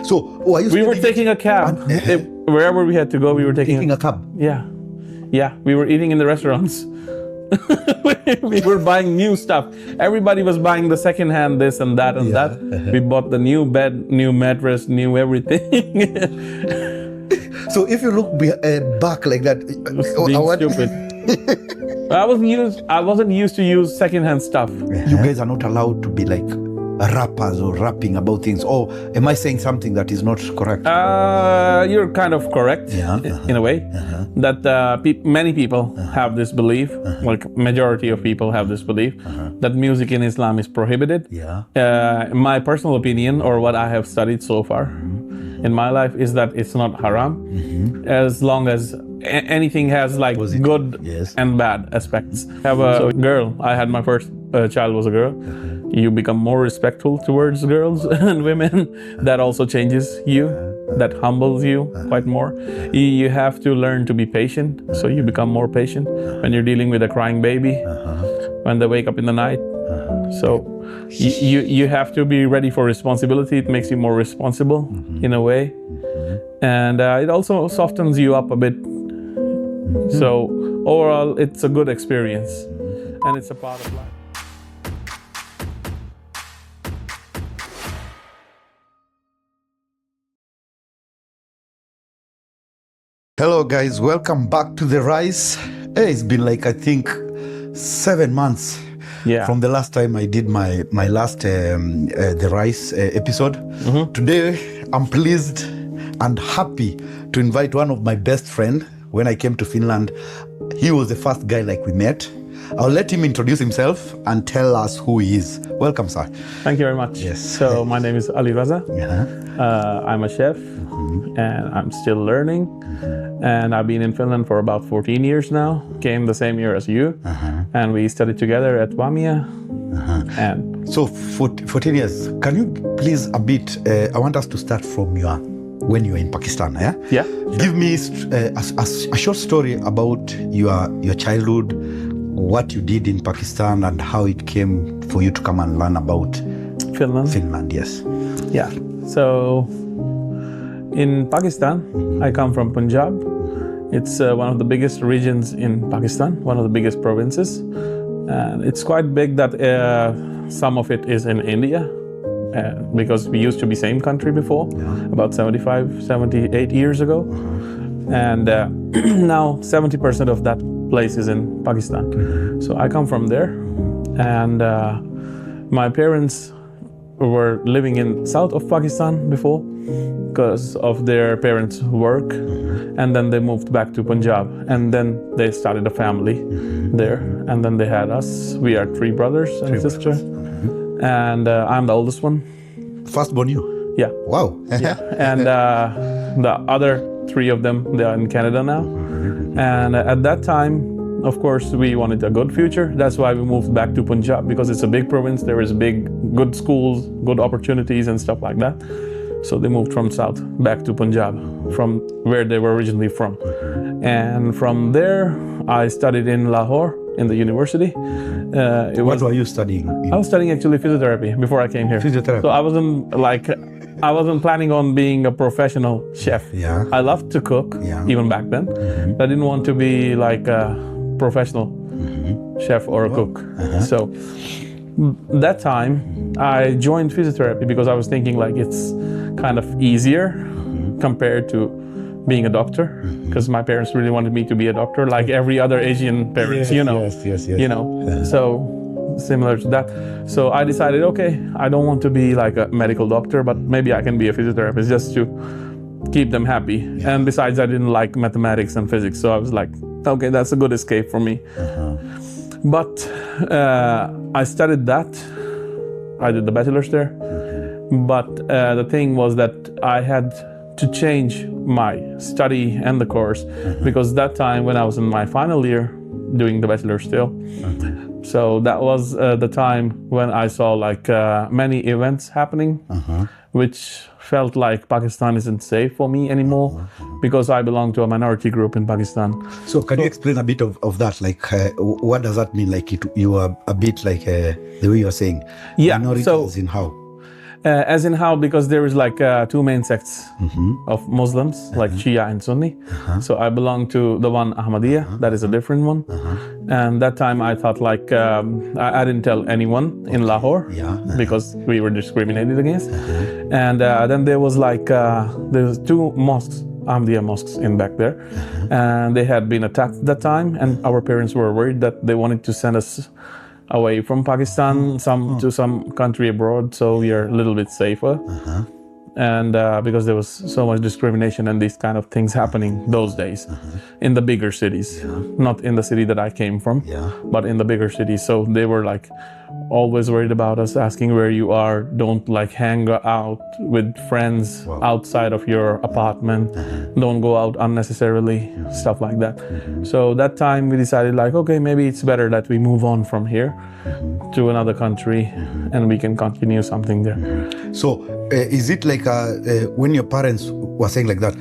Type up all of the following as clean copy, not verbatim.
So were you We were spending- taking a cab. Wherever we had to go, we were taking a cab? Yeah. Yeah, we were eating in the restaurants. We were buying new stuff. Everybody was buying the second-hand this and that and that. We bought the new bed, new mattress, new everything. So if you look back like that, Being stupid. I wasn't used to use second-hand stuff. you guys are not allowed to be like rappers or rapping about things. Or am I saying something that is not correct? You're kind of correct in a way that many people have this belief, like majority of people have this belief that music in Islam is prohibited. My personal opinion, or what I have studied so far in my life, is that it's not haram as long as anything has like good and bad aspects. I have a girl. I had my first child was a girl. You become more respectful towards girls and women. That also changes you. That humbles you quite more. You have to learn to be patient. So you become more patient when you're dealing with a crying baby, when they wake up in the night. So you have to be ready for responsibility. It makes you more responsible in a way. And it also softens you up a bit. So overall, it's a good experience. And it's a part of life. Hello guys, welcome back to The Rise. Hey, it's been like I think 7 months from the last time I did my last The Rise episode. Today I'm pleased and happy to invite one of my best friend. When I came to Finland, he was the first guy like we met. I'll let him introduce himself and tell us who he is. Welcome, sir. Thank you very much. Yes. So my name is Ali Raza. I'm a chef and I'm still learning. And I've been in Finland for about 14 years now. Came the same year as you. And we studied together at Vamia. And so 14 years. Can you please a bit, I want us to start from when you were in Pakistan, yeah? Yeah. Give me a short story about your childhood, what you did in Pakistan and how it came for you to come and learn about Finland, yes. Yeah. So in Pakistan, I come from Punjab. It's one of the biggest regions in Pakistan, one of the biggest provinces. And it's quite big that some of it is in India. Because we used to be same country before, about 78 years ago. And now 70% of that place is in Pakistan. So I come from there. And my parents were living in south of Pakistan before because of their parents' work. And then they moved back to Punjab. And then they started a family there. And then they had us. We are 3 brothers and sister. And I'm the oldest one. Firstborn you? Yeah. Wow. And the other 3 of them, they are in Canada now. And at that time, of course, we wanted a good future. That's why we moved back to Punjab, because it's a big province. There is good schools, good opportunities and stuff like that. So they moved from south back to Punjab, from where they were originally from. And from there, I studied in Lahore in the university. What were you studying? I was studying actually physiotherapy before I came here. Physiotherapy. So I wasn't planning on being a professional chef. Yeah. I loved to cook, even back then. I didn't want to be like a professional chef or a cook. So that time I joined physiotherapy because I was thinking like it's kind of easier compared to being a doctor, because my parents really wanted me to be a doctor, like every other Asian parents, Yes. You know, so similar to that. So I decided, okay, I don't want to be like a medical doctor, but maybe I can be a physiotherapist just to keep them happy. And besides, I didn't like mathematics and physics, so I was like, okay, that's a good escape for me. But I studied that. I did the bachelor's there. But the thing was that I had to change my study and the course, because that time when I was in my final year doing the bachelor still, so that was the time when I saw like many events happening, which felt like Pakistan isn't safe for me anymore, because I belong to a minority group in Pakistan. So can you explain a bit of that? Like what does that mean? Like you are a bit like the way you're saying, minority as in how? As in how, because there is like two main sects of Muslims, like Shia and Sunni. So I belong to the one Ahmadiyya, that is a different one. And that time I thought like, I didn't tell anyone in Lahore because we were discriminated against. And then there was like, there's two mosques, Ahmadiyya mosques in back there. And they had been attacked at that time. And our parents were worried that they wanted to send us away from Pakistan, to some country abroad, so we are a little bit safer. And because there was so much discrimination and these kind of things happening those days in the bigger cities, not in the city that I came from, but in the bigger cities. So they were like always worried about us, asking where you are, don't like hang out with friends outside of your apartment, don't go out unnecessarily, stuff like that. So that time we decided like, okay, maybe it's better that we move on from here to another country and we can continue something there. So is it like when your parents were saying like that,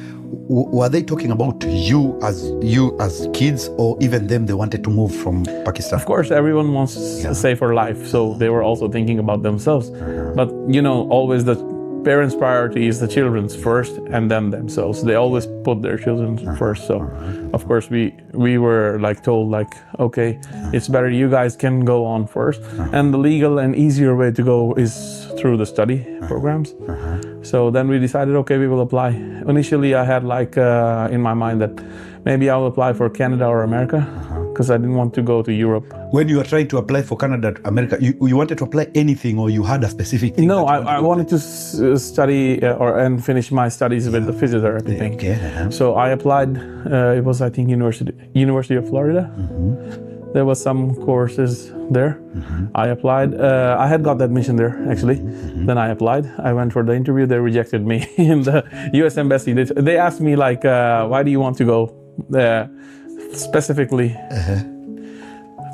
were they talking about you as kids, or even them, they wanted to move from Pakistan? Of course, everyone wants a safer life, so they were also thinking about themselves. But you know, always the parents' priority is the children's first and then themselves. They always put their children first. So of course we were like told like, okay, it's better you guys can go on first. And the legal and easier way to go is through the study programs. So then we decided, okay, we will apply. Initially I had like in my mind that maybe I'll apply for Canada or America, because I didn't want to go to Europe. When you were trying to apply for Canada, America, you wanted to apply anything, or you had a specific thing? No, I wanted to study and finish my studies with the physiotherapy thing. So I applied, it was I think University of Florida. There was some courses there. I applied. I had got the admission there actually. Then I applied. I went for the interview. They rejected me in the U.S. Embassy. They asked me like, why do you want to go specifically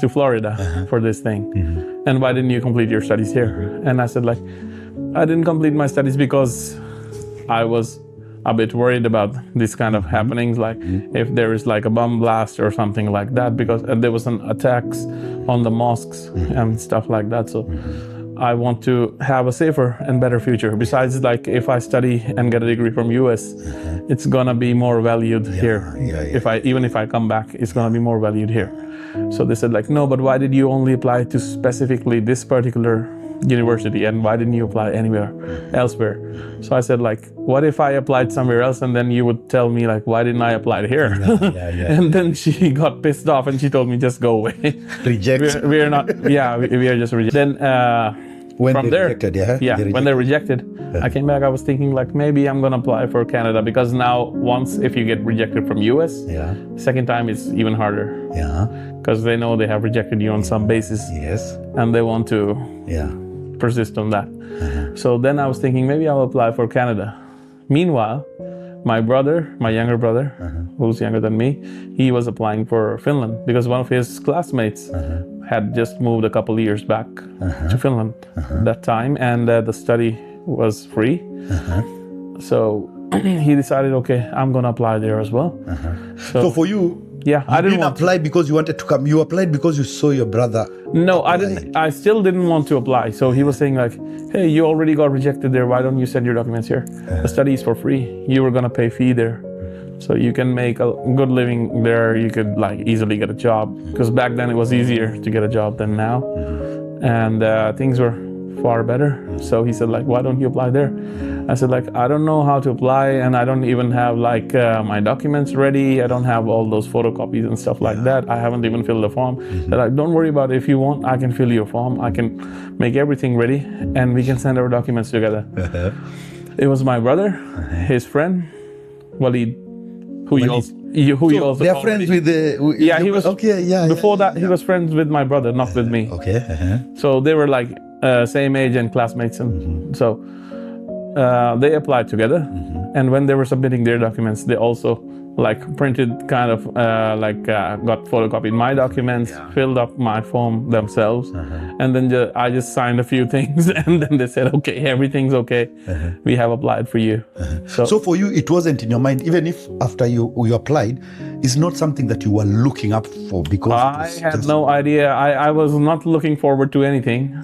to Florida for this thing? And why didn't you complete your studies here? And I said like, I didn't complete my studies because I was a bit worried about this kind of happenings, like if there is like a bomb blast or something like that, because there was an attacks on the mosques and stuff like that. So I want to have a safer and better future. Besides, like if I study and get a degree from US, it's gonna be more valued here. Even if I come back, it's gonna be more valued here. So they said like, no, but why did you only apply to specifically this particular university, and why didn't you apply anywhere elsewhere? So I said like, what if I applied somewhere else, and then you would tell me like, why didn't I apply here? And then she got pissed off and she told me, just go away. Reject. We're not, we are just rejected. Then when from they there, rejected, when they're rejected, I came back, I was thinking like, maybe I'm gonna apply for Canada, because now once if you get rejected from US, second time it's even harder. Because they know they have rejected you on some basis. And they want to persist on that. So then I was thinking maybe I'll apply for Canada. Meanwhile, my brother, my younger brother, who's younger than me, he was applying for Finland because one of his classmates had just moved a couple years back to Finland that time, and the study was free. So he decided, okay, I'm gonna apply there as well. So for you, I didn't apply because you wanted to come. You applied because you saw your brother. No, I didn't. I still didn't want to apply. So he was saying like, hey, you already got rejected there. Why don't you send your documents here? The study is for free. You were going to pay fee there. So you can make a good living there. You could like easily get a job. Because back then it was easier to get a job than now. And things were far better. So he said like, why don't you apply there? I said like, I don't know how to apply, and I don't even have like my documents ready. I don't have all those photocopies and stuff like that. I haven't even filled the form. They're like, don't worry about it. If you want, I can fill your form. I can make everything ready and we can send our documents together. It was my brother, his friend, Walid, who you also they're friends with the... he was... Okay, Before that, he was friends with my brother, not with me. So they were like same age and classmates. And so they applied together. And when they were submitting their documents, they also like printed kind of got photocopied my documents, filled up my form themselves. And then I just signed a few things, and then they said, okay, everything's okay. We have applied for you. So for you, it wasn't in your mind, even if after you applied, it's not something that you were looking up for, because I had no idea. I was not looking forward to anything.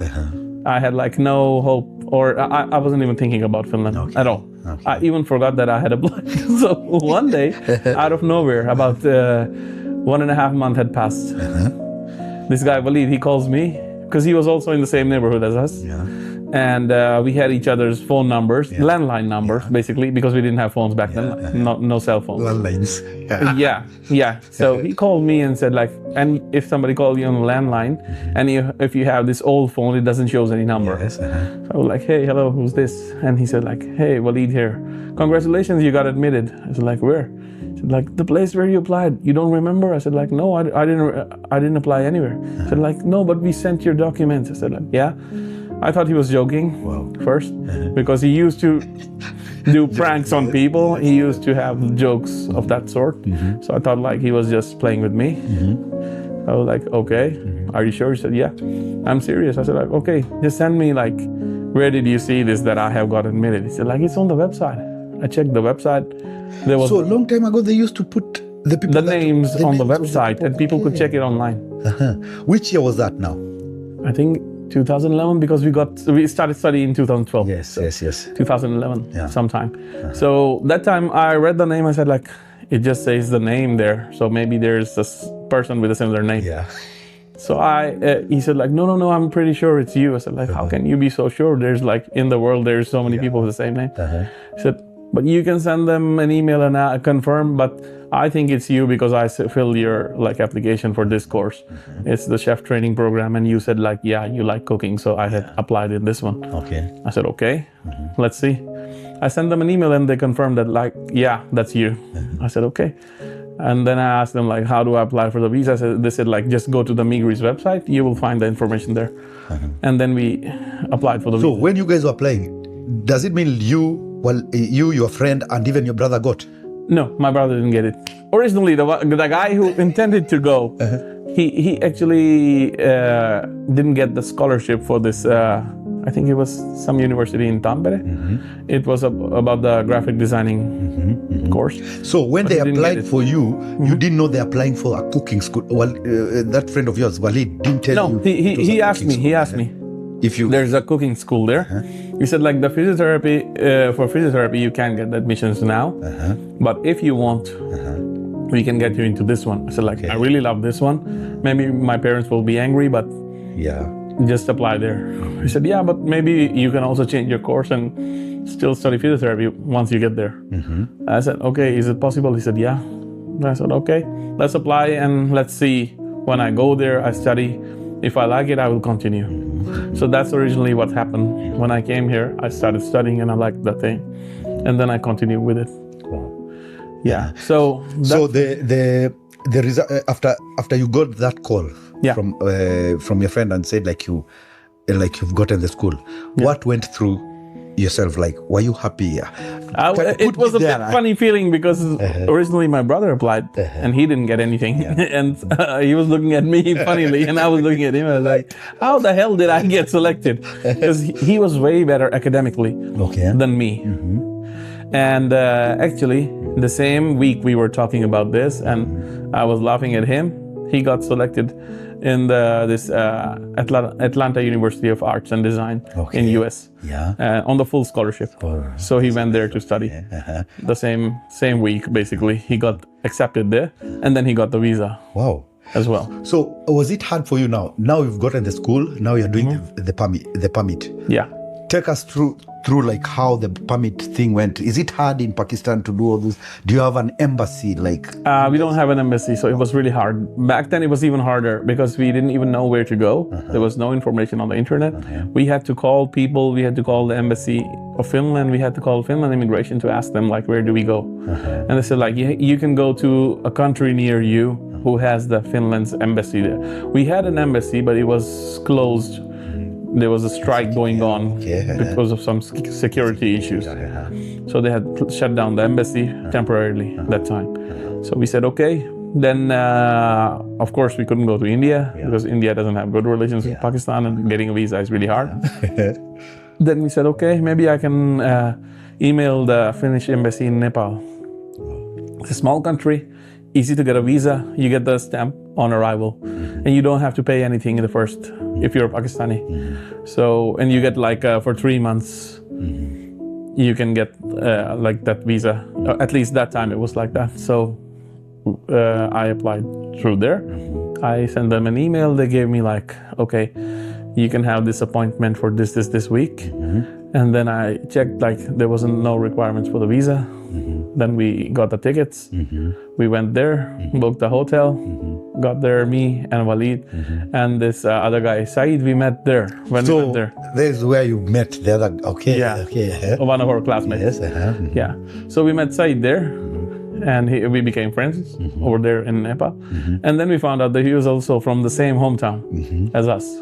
I had like no hope or I wasn't even thinking about Finland at all. Okay. I even forgot that I had applied. So one day, out of nowhere, about 1.5 months had passed. This guy, Walid, he calls me because he was also in the same neighborhood as us. Yeah. And we had each other's phone numbers, landline numbers, basically, because we didn't have phones back then, no cell phones. Landlines. Yeah. So he called me and said like, and if somebody called you on a landline, and if you have this old phone, it doesn't show any number. Yes. So I was like, hey, hello, who's this? And he said like, hey, Walid here. Congratulations, you got admitted. I said like, where? He said like, the place where you applied. You don't remember? I said like, no, I didn't apply anywhere. He said like, no, but we sent your documents. I said like, yeah. I thought he was joking first, because he used to do pranks on people. He used to have jokes of that sort. So I thought like he was just playing with me. I was like, okay, are you sure? He said, yeah, I'm serious. I said like, okay, just send me like, where did you see this that I have got admitted? He said like, it's on the website. I checked the website. There was so a long time ago they used to put the names on the website and people could check it online. Which year was that now? I think 2011, because we started studying in 2012. Yes. 2011, sometime. So that time I read the name. I said like, it just says the name there. So maybe there's a person with a similar name. Yeah. So he said like, no, I'm pretty sure it's you. I said like, how can you be so sure? There's like, in the world, there's so many people with the same name. He said, but you can send them an email and confirm, but I think it's you because I filled your like application for this course. It's the chef training program, and you said like, yeah, you like cooking, so I had applied in this one. Okay. I said, okay, let's see. I sent them an email and they confirmed that like, yeah, that's you. I said, okay. And then I asked them like, how do I apply for the visa? They said like, just go to the Migris website. You will find the information there. And then we applied for the visa. So when you guys were applying, does it mean you, your friend, and even your brother got? No, my brother didn't get it. Originally, the guy who intended to go, he actually didn't get the scholarship for this. I think it was some university in Tampere. It was about the graphic designing course. So when they applied for you, you didn't know they're applying for a cooking school. Well, that friend of yours, Walid, didn't tell you. No, he asked me. He asked me. If there's a cooking school there. He said like the physiotherapy, for physiotherapy you can get admissions now, but if you want, we can get you into this one. I said like, I really love this one. Maybe my parents will be angry, but just apply there. He said, yeah, but maybe you can also change your course and still study physiotherapy once you get there. I said, okay, is it possible? He said, yeah. I said, okay, let's apply and let's see. When I go there, I study. If I like it, I will continue. So that's originally what happened. When I came here, I started studying and I liked that thing. And then I continued with it. Yeah. So the result after you got that call from your friend and said like you've gotten the school, what went through yourself? Like, were you happy? It was a bit funny feeling because originally my brother applied and he didn't get anything, and he was looking at me funnily and I was looking at him and I was like, how the hell did I get selected? Because he was way better academically than me. And actually the same week we were talking about this and I was laughing at him. He got selected in this Atlanta University of Arts and Design in US on the full scholarship. So he went there to study. The same week, basically, he got accepted there, and then he got the visa. Wow. As well. So was it hard for you now? Now you've gotten the school. Now you're doing the permit. Yeah. Take us through like how the permit thing went. Is it hard in Pakistan to do all this? Do you have an embassy? We don't have an embassy, so it was really hard. Back then it was even harder because we didn't even know where to go. There was no information on the internet. We had to call people. We had to call the embassy of Finland. We had to call Finland immigration to ask them like, where do we go? And they said like, you can go to a country near you who has the Finland's embassy there. We had an embassy, but it was closed. There was a strike going on because of some security issues. So they had shut down the embassy temporarily at that time. So we said, okay. Then, of course, we couldn't go to India because India doesn't have good relations with Pakistan and getting a visa is really hard. Then we said, okay, maybe I can email the Finnish embassy in Nepal. It's a small country, easy to get a visa. You get the stamp on arrival and you don't have to pay anything in the first if you're Pakistani. So, and you get like for 3 months, you can get like that visa. At least that time it was like that. So I applied through there. I sent them an email. They gave me like, okay, you can have this appointment for this week. And then I checked, like there wasn't no requirements for the visa. Then we got the tickets. We went there, booked the hotel, got there, me and Walid, and this other guy, Saeed, we met there when we went there. There's where you met the other, okay. Yeah, okay. One of our classmates. Yes, Yeah, so we met Saeed there, and we became friends over there in Nepal. And then we found out that he was also from the same hometown as us.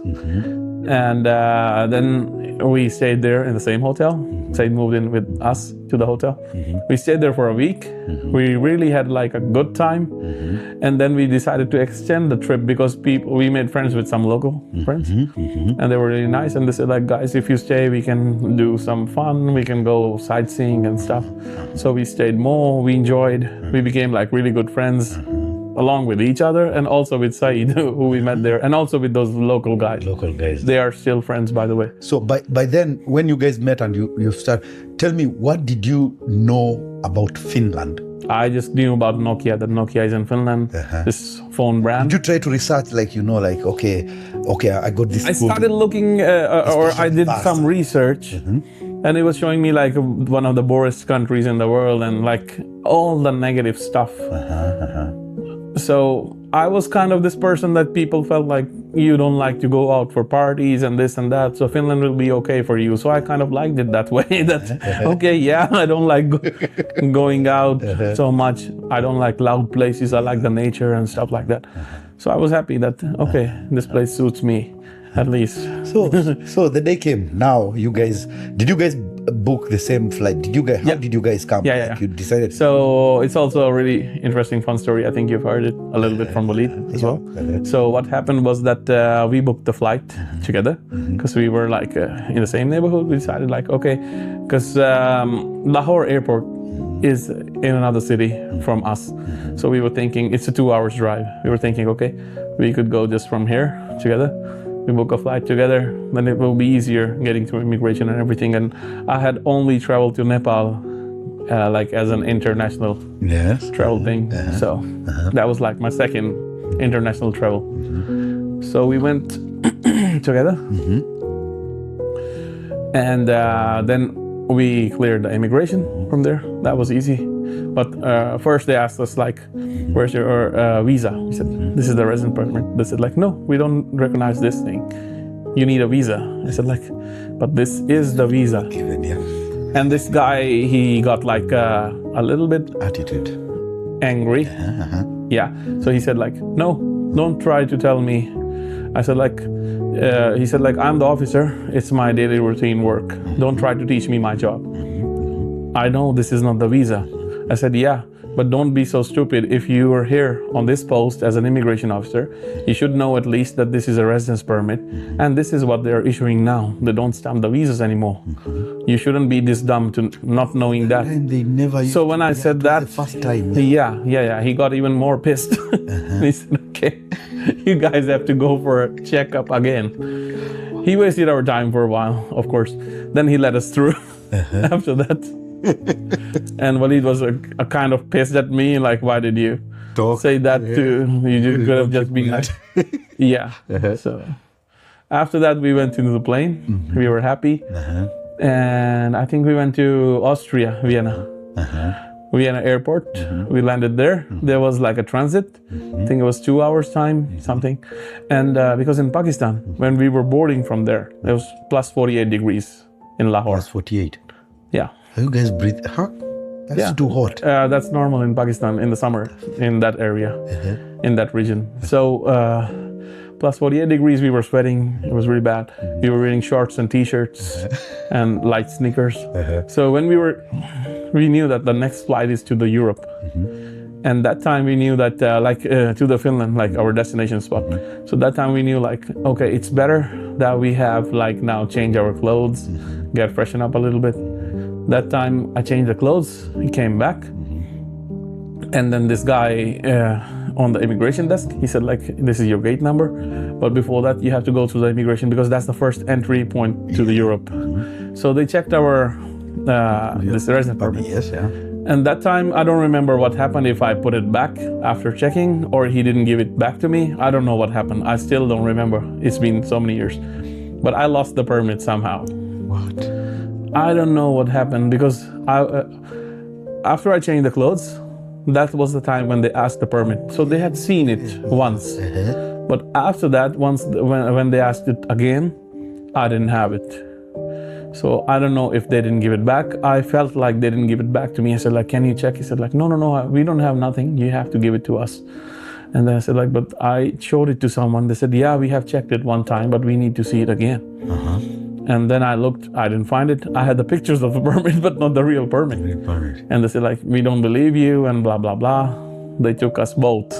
And then we stayed there in the same hotel. Said moved in with us to the hotel. We stayed there for a week. We really had like a good time. And then we decided to extend the trip because we made friends with some local friends. And they were really nice. And they said like, guys, if you stay, we can do some fun. We can go sightseeing and stuff. So we stayed more. We enjoyed. We became like really good friends, along with each other and also with Saeed, who we met there, and also with those local guys. They are still friends, by the way. So by then, when you guys met and you start, tell me, what did you know about Finland? I just knew about Nokia, that Nokia is in Finland, this phone brand. Did you try to research, like, like, okay, I got this. I started looking, or I did some research, and it was showing me like one of the poorest countries in the world and like all the negative stuff. So I was kind of this person that people felt like you don't like to go out for parties and this and that, so Finland will be okay for you. So I kind of liked it that way, that okay, yeah, I don't like going out so much. I don't like loud places. I like the nature and stuff like that. So I was happy that, okay, this place suits me, at least. So the day came. Now did you guys book the same flight? How did you guys come? Yeah. You decided. So it's also a really interesting, fun story. I think you've heard it a little bit from Walid as well. So what happened was that we booked the flight together because we were like in the same neighborhood. We decided like, okay, because Lahore airport is in another city from us. So we were thinking it's a 2 hours drive. We were thinking, okay, we could go just from here together. We book a flight together, then it will be easier getting through immigration and everything. And I had only traveled to Nepal like as an international travel thing. So that was like my second international travel. So we went together. And then we cleared the immigration from there. That was easy. But first they asked us like, where's your visa? We said, this is the resident permit. They said like, no, we don't recognize this thing. You need a visa. I said like, but this is the visa. And this guy, he got like a little bit attitude, angry. Yeah. So he said like, no, don't try to tell me. I said like, he said like, I'm the officer. It's my daily routine work. Don't try to teach me my job. I know this is not the visa. I said, yeah, but don't be so stupid. If you are here on this post as an immigration officer, you should know at least that this is a residence permit, and this is what they're issuing now. They don't stamp the visas anymore. You shouldn't be this dumb to not knowing that. And they never. So when I said that, the first time, yeah, he got even more pissed. He said, okay, you guys have to go for a checkup again. He wasted our time for a while, of course. Then he let us through after that. And Walid was a kind of pissed at me, like, why did you say that to? You could have just been like, yeah. So after that, we went into the plane. We were happy, and I think we went to Austria, Vienna. Vienna airport. We landed there. There was like a transit. I think it was 2 hours time, something. And because in Pakistan, when we were boarding from there, it was plus 48 degrees in Lahore. Plus 48. Yeah. You guys breathe? Huh? That's too hot. That's normal in Pakistan in the summer, in that area, in that region. So plus 48 degrees, we were sweating. It was really bad. We were wearing shorts and t-shirts and light sneakers. So when we knew that the next flight is to the Europe. And that time we knew that to the Finland, like our destination spot. So that time we knew like, okay, it's better that we have like now change our clothes, get freshen up a little bit. That time I changed the clothes, he came back. And then this guy on the immigration desk. He said like, this is your gate number, but before that you have to go through the immigration because that's the first entry point to the Europe. So they checked our this resident permit. Yes, yeah. And that time, I don't remember what happened, if I put it back after checking or he didn't give it back to me. I don't know what happened. I still don't remember. It's been so many years. But I lost the permit somehow. What? I don't know what happened because after I changed the clothes, that was the time when they asked the permit. So they had seen it once. But after that, when they asked it again, I didn't have it. So I don't know if they didn't give it back. I felt like they didn't give it back to me. I said like, can you check? He said like, no, we don't have nothing. You have to give it to us. And then I said like, but I showed it to someone. They said, yeah, we have checked it one time, but we need to see it again. And then I looked, I didn't find it. I had the pictures of the permit, but not the real permit. And they said like, we don't believe you and blah, blah, blah. They took us both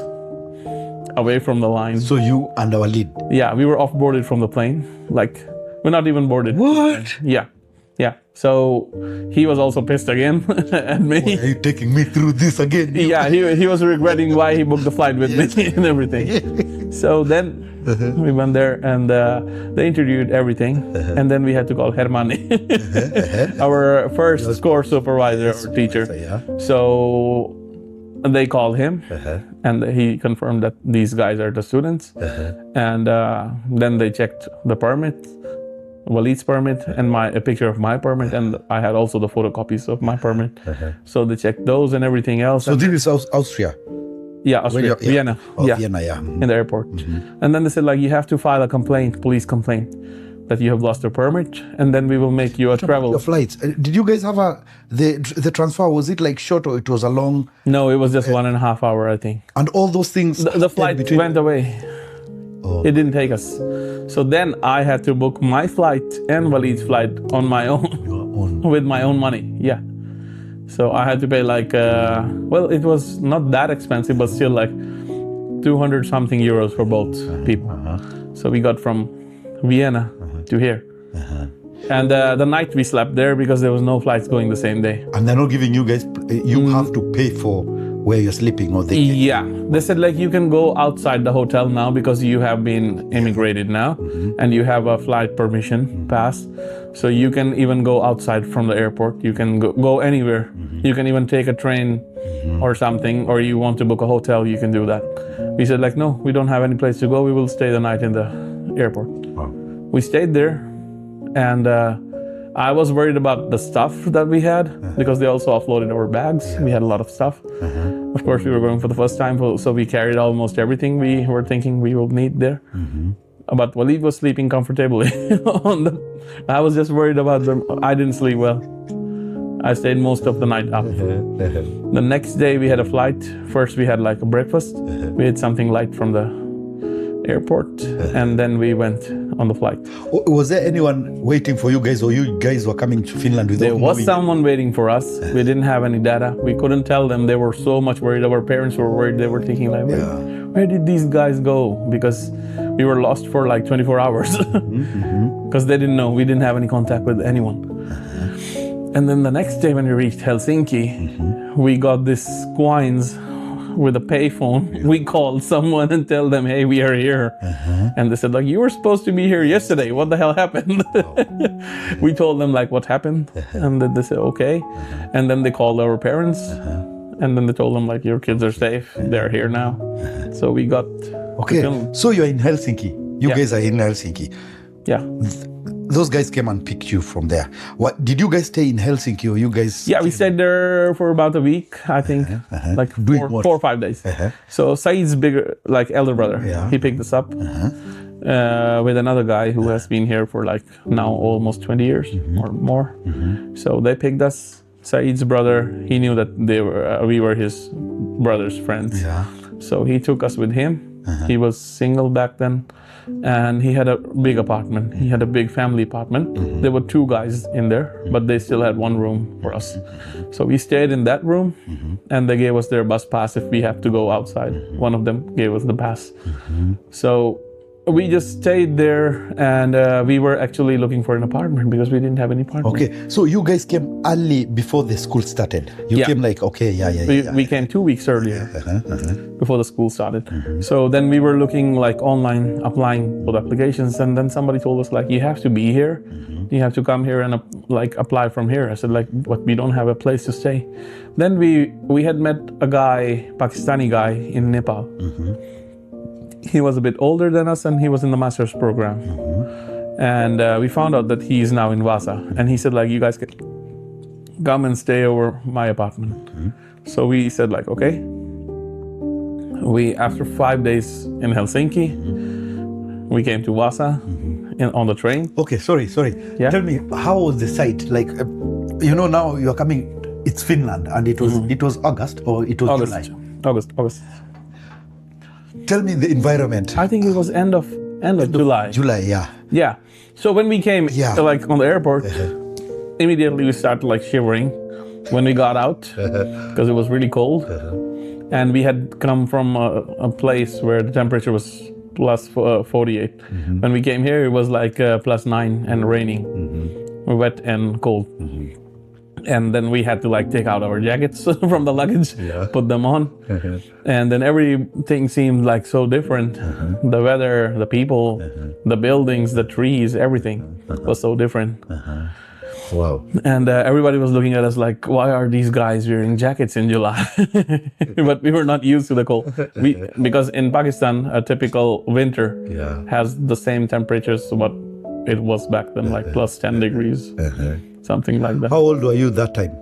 away from the line. So you and our lead? Yeah, we were off-boarded from the plane. Like, we're not even boarded. What? Yeah. So he was also pissed again at me. Why are you taking me through this again? Yeah, he was regretting why he booked the flight with me and everything. So then we went there and they interviewed everything. And then we had to call Hermanni, our first course supervisor or teacher. So they called him and he confirmed that these guys are the students. And then they checked the permit, Walid's permit, and a picture of my permit, and I had also the photocopies of my permit. So they checked those and everything else. So this is Austria? Yeah, Austria, Vienna. Vienna, yeah. In the airport. And then they said like, you have to file a complaint, police complaint, that you have lost your permit, and then we will make you a travel. Your flights. Did you guys have the transfer? Was it like short or it was a long? No, it was just 1.5 hours, I think. And all those things. The flight went away. It didn't take us. So then I had to book my flight and Walid's flight on my own, with my own money. Yeah. So I had to pay like, well, it was not that expensive, but still like 200 something euros for both people. So we got from Vienna to here. And the night we slept there because there was no flights going the same day. And they're not giving you guys, you have to pay for where you're sleeping or they Yeah, they said like you can go outside the hotel now because you have been immigrated now and you have a flight permission pass. So you can even go outside from the airport. You can go anywhere. You can even take a train or something, or you want to book a hotel, you can do that. We said like, no, we don't have any place to go. We will stay the night in the airport. We stayed there and I was worried about the stuff that we had because they also offloaded our bags. We had a lot of stuff. Of course, we were going for the first time, so we carried almost everything we were thinking we will need there. But Walid was sleeping comfortably. I was just worried about them. I didn't sleep well. I stayed most of the night up. The next day we had a flight. First we had like a breakfast. We had something light from the airport, and then we went on the flight. Was there anyone waiting for you guys, or you guys were coming to Finland without knowing? There was someone waiting for us. We didn't have any data. We couldn't tell them. They were so much worried. Our parents were worried. They were thinking like, where did these guys go? Because we were lost for like 24 hours. Because they didn't know. We didn't have any contact with anyone. And then the next day when we reached Helsinki, we got this coins with a payphone. We called someone and tell them, hey, we are here. And they said like, you were supposed to be here yesterday. What the hell happened? We told them like what happened. And then they said, okay. And then they called our parents. And then they told them like, your kids are safe. They're here now. So we got So you're in Helsinki. You guys are in Helsinki. Yeah. Those guys came and picked you from there. What did you guys stay in Helsinki, or you guys? Yeah, we stayed there for about a week, I think, like 4 or 5 days. So Saeed's bigger, like elder brother, he picked us up with another guy who has been here for like now almost 20 years or more. So they picked us. Saeed's brother, he knew that we were his brother's friends. So he took us with him. He was single back then. And he had a big apartment. He had a big family apartment. There were 2 guys in there, but they still had 1 room for us. So we stayed in that room, and they gave us their bus pass if we have to go outside. One of them gave us the pass. So we just stayed there, and we were actually looking for an apartment because we didn't have any apartment. Okay, so you guys came early before the school started. You came like, okay, We came 2 weeks earlier before the school started. So then we were looking like online, applying for the applications, and then somebody told us like, you have to be here, you have to come here and like apply from here. I said like, but we don't have a place to stay. Then we had met a guy, Pakistani guy in Nepal. He was a bit older than us, and he was in the master's program. And we found out that he is now in Vasa. And he said like, you guys can come and stay over my apartment. So we said like, okay. After 5 days in Helsinki, we came to Vasa on the train. Okay, sorry. Yeah? Tell me, how was the site? Like, now you're coming, it's Finland, and it was August or it was August. July? August. Tell me the environment. I think it was end of July. July, yeah. Yeah. So when we came, like on the airport, immediately we started like shivering when we got out because it was really cold, and we had come from a place where the temperature was plus 48. When we came here, it was like plus 9 and raining, wet and cold. And then we had to like take out our jackets from the luggage, put them on. And then everything seemed like so different. The weather, the people, the buildings, the trees, everything was so different. Wow. And everybody was looking at us like, why are these guys wearing jackets in July? But we were not used to the cold. Because in Pakistan, a typical winter has the same temperatures what it was back then, like plus 10 degrees. Something like that. How old were you that time?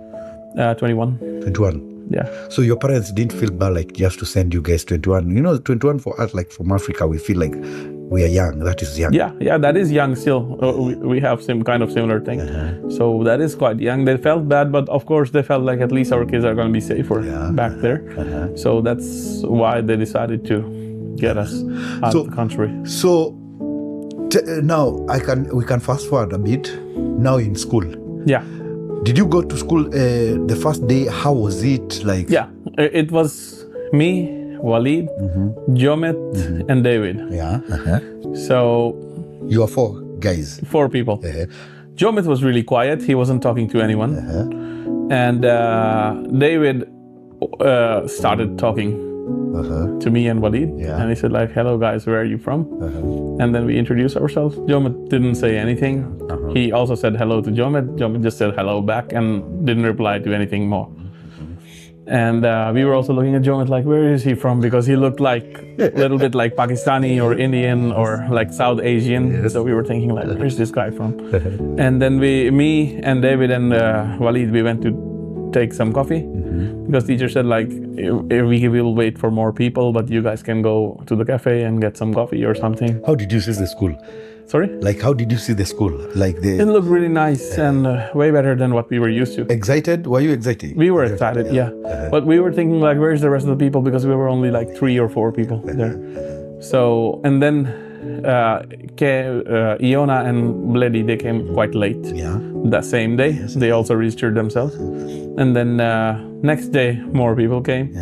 21. 21. Yeah. So your parents didn't feel bad like just to send you guys 21. 21 for us, like from Africa, we feel like we are young. That is young. Yeah, that is young still. We have some kind of similar thing. So that is quite young. They felt bad, but of course they felt like at least our kids are going to be safer back there. So that's why they decided to get us out of the country. So now we can fast forward a bit. Now in school. Yeah. Did you go to school the first day? How was it like? Yeah, it was me, Walid, Jomet, and David. Yeah. So you are 4 guys. 4 people. Jomet was really quiet. He wasn't talking to anyone. And David started talking to me and Walid. And he said like, hello guys, where are you from? And then we introduced ourselves. Jomet didn't say anything. He also said hello to Jomet. Jomet just said hello back and didn't reply to anything more. And we were also looking at Jomet like, where is he from? Because he looked like a little bit like Pakistani or Indian or like South Asian. So we were thinking like, where's this guy from? And then me and David and Walid, we went to take some coffee. Because teacher said like, we will wait for more people, but you guys can go to the cafe and get some coffee or something. How did you see the school? Sorry? Like, how did you see the school? Like It looked really nice and way better than what we were used to. Excited? Were you excited? We were excited, yeah. But we were thinking like, where's the rest of the people? Because we were only like 3 or 4 people there. So, and then Iona and Bledy, they came quite late. That same day. They also registered themselves. And then next day, more people came.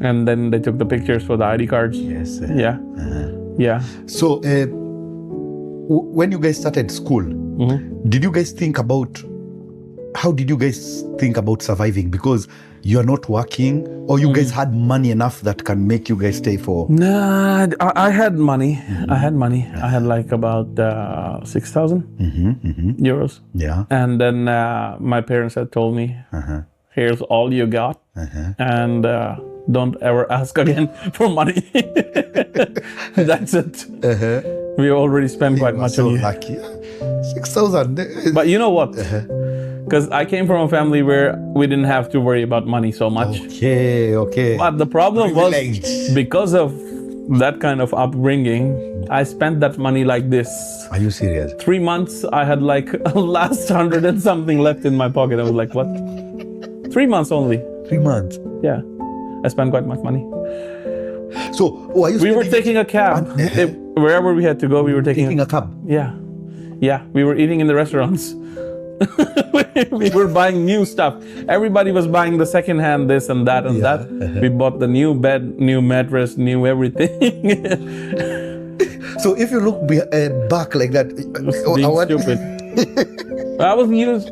And then they took the pictures for the ID cards. Yeah. So, when you guys started school, did you guys think about, how did you guys think about surviving? Because you're not working, or you guys had money enough that can make you guys stay for? Nah, I had money. I had like about 6,000 euros. Yeah. And then my parents had told me, here's all you got, and don't ever ask again for money. That's it. We already spent quite much on you. Lucky. 6,000. But you know what? Because I came from a family where we didn't have to worry about money so much. Okay. But the problem was, because of that kind of upbringing, I spent that money like this. Are you serious? 3 months, I had like last 100 and something left in my pocket. I was like, what? 3 months only. 3 months? Yeah. I spent quite much money. So, we were taking a cab. Wherever we had to go, we were taking a cab? Yeah. We were eating in the restaurants. We were buying new stuff. Everybody was buying the second-hand this and that and that. We bought the new bed, new mattress, new everything. So if you look back like that, being stupid.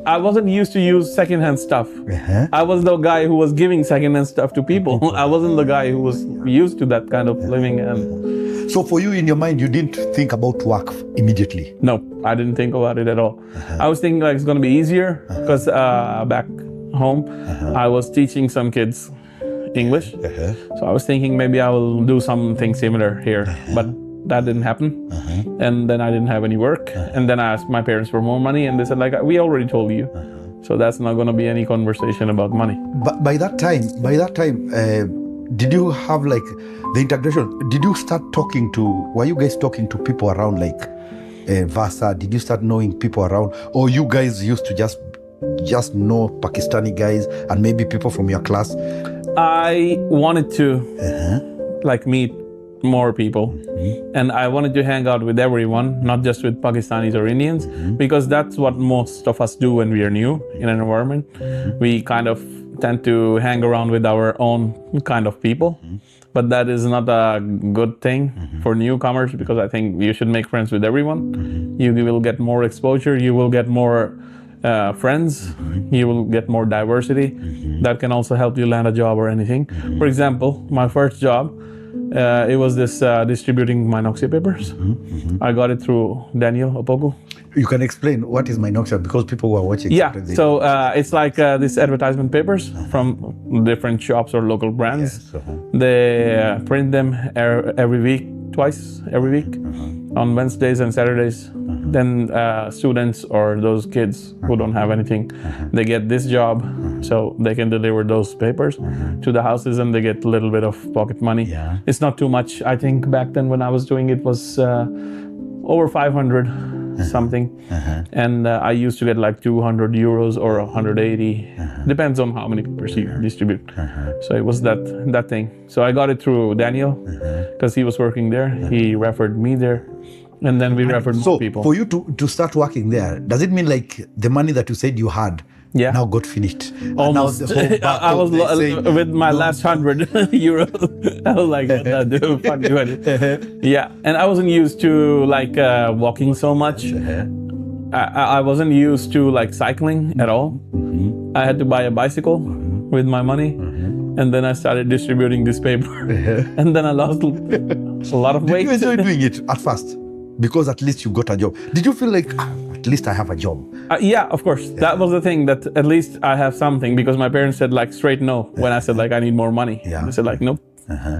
I wasn't used to use secondhand stuff. I was the guy who was giving secondhand stuff to people. I wasn't the guy who was used to that kind of living. And so for you, in your mind, you didn't think about work immediately? No, I didn't think about it at all. I was thinking like it's going to be easier because back home, I was teaching some kids English. So I was thinking maybe I will do something similar here, but that didn't happen. And then I didn't have any work. And then I asked my parents for more money, and they said like, we already told you. So that's not going to be any conversation about money. But by that time, did you have like the integration? Did you start talking were you guys talking to people around like Vasa? Did you start knowing people around? Or you guys used to just know Pakistani guys and maybe people from your class? I wanted to like meet more people, and I wanted to hang out with everyone, not just with Pakistanis or Indians, because that's what most of us do when we are new in an environment. We kind of tend to hang around with our own kind of people, but that is not a good thing for newcomers, because I think you should make friends with everyone. You will get more exposure, you will get more friends, you will get more diversity. That can also help you land a job or anything. For example, my first job, it was this distributing Minoxia papers. I got it through Daniel Opoku. You can explain what is Minoxia, because people who are watching. Yeah, so it's like this advertisement papers from different shops or local brands. Yes. They print them every week, twice every week, on Wednesdays and Saturdays. Then students or those kids who don't have anything, they get this job, so they can deliver those papers to the houses, and they get a little bit of pocket money. Yeah. It's not too much. I think back then when I was doing it was over 500 something, and I used to get like 200 euros or 180, depends on how many papers you distribute. So it was that thing. So I got it through Daniel because he was working there. He referred me there. And then we referred more people. So for you to start working there, does it mean like the money that you said you had now got finished? Almost. I was with my last 100 euros. I was like, fuck you. Yeah, and I wasn't used to like walking so much. I wasn't used to like cycling at all. I had to buy a bicycle with my money. And then I started distributing this paper. And then I lost a lot of weight. Did you enjoy doing it at first? Because at least you got a job. Did you feel like, at least I have a job? Yeah, of course. Yeah. That was the thing, that at least I have something, because my parents said like straight no when I said like I need more money. They said like, nope,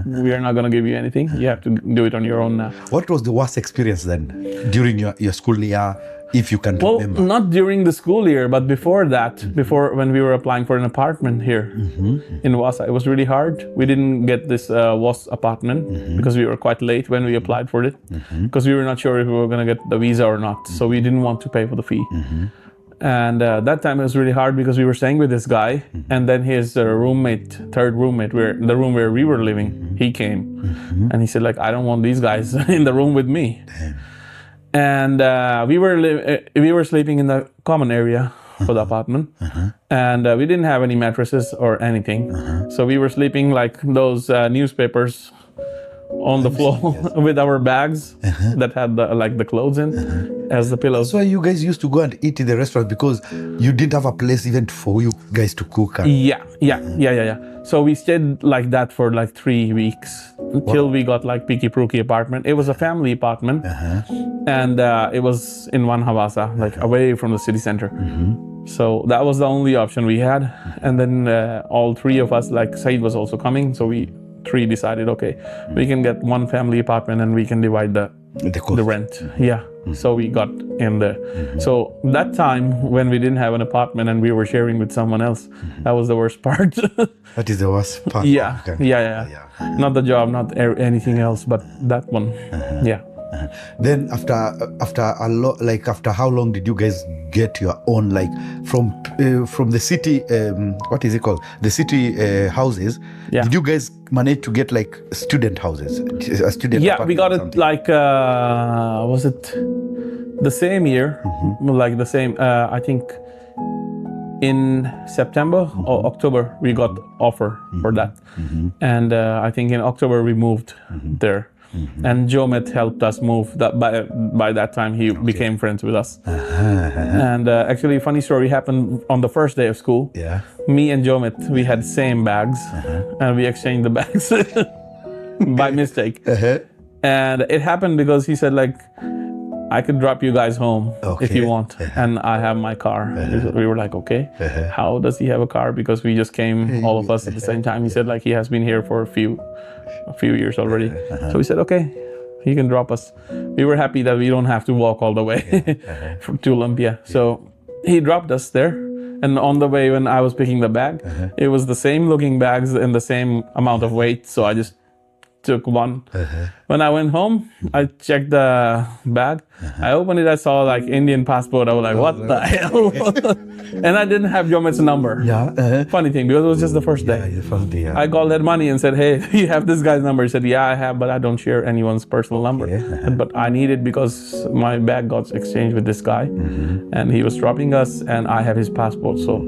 we are not going to give you anything. You have to do it on your own now. What was the worst experience then during your school year, if you can remember? Well, not during the school year, but before that, before when we were applying for an apartment here in Vasa, it was really hard. We didn't get this WAS apartment because we were quite late when we applied for it, because we were not sure if we were going to get the visa or not. So we didn't want to pay for the fee. And that time it was really hard because we were staying with this guy, and then his third roommate, the room where we were living, he came and he said like, I don't want these guys in the room with me. Damn. And we were sleeping in the common area for the apartment, and we didn't have any mattresses or anything. So we were sleeping like those newspapers on the floor with our bags that had the clothes in as the pillows. So you guys used to go and eat in the restaurant because you didn't have a place even for you guys to cook. Yeah. So we stayed like that for like 3 weeks until we got like Piki Pruki apartment. It was a family apartment, and it was in One Havasa, like away from the city center. So that was the only option we had. And then all three of us, like Saeed was also coming, so we three decided, okay, we can get one family apartment and we can divide the rent. Yeah. So we got in there. So that time when we didn't have an apartment and we were sharing with someone else, that was the worst part. That is the worst part. Yeah. Not the job, not anything else, but that one. Yeah. Then after how long did you guys get your own, like from the city, what is it called, the city houses? Did you guys manage to get like student houses, a student apartment? We got it like was it the same year, like the same I think in September or October we got offer for that, and I think in October we moved there. and Jomet helped us move. That by that time he became friends with us. And actually, funny story happened on the first day of school. Yeah. Me and Jomet, we had same bags, and we exchanged the bags by mistake. And it happened because he said like, I could drop you guys home if you want, and I have my car. We were like, okay, how does he have a car? Because we just came, all of us at the same time. He said like he has been here for a few years already. So we said, okay, he can drop us. We were happy that we don't have to walk all the way to Olympia. So he dropped us there. And on the way when I was picking the bag, it was the same looking bags and the same amount of weight. So I just took one. When I went home, I checked the bag. I opened it, I saw like Indian passport. I was like, what the hell? And I didn't have Jomet's number. Funny thing, because it was just the first day. I called that money and said, hey, you have this guy's number? He said, yeah, I have, but I don't share anyone's personal number. But I need it because my bag got exchanged with this guy and he was dropping us and I have his passport. So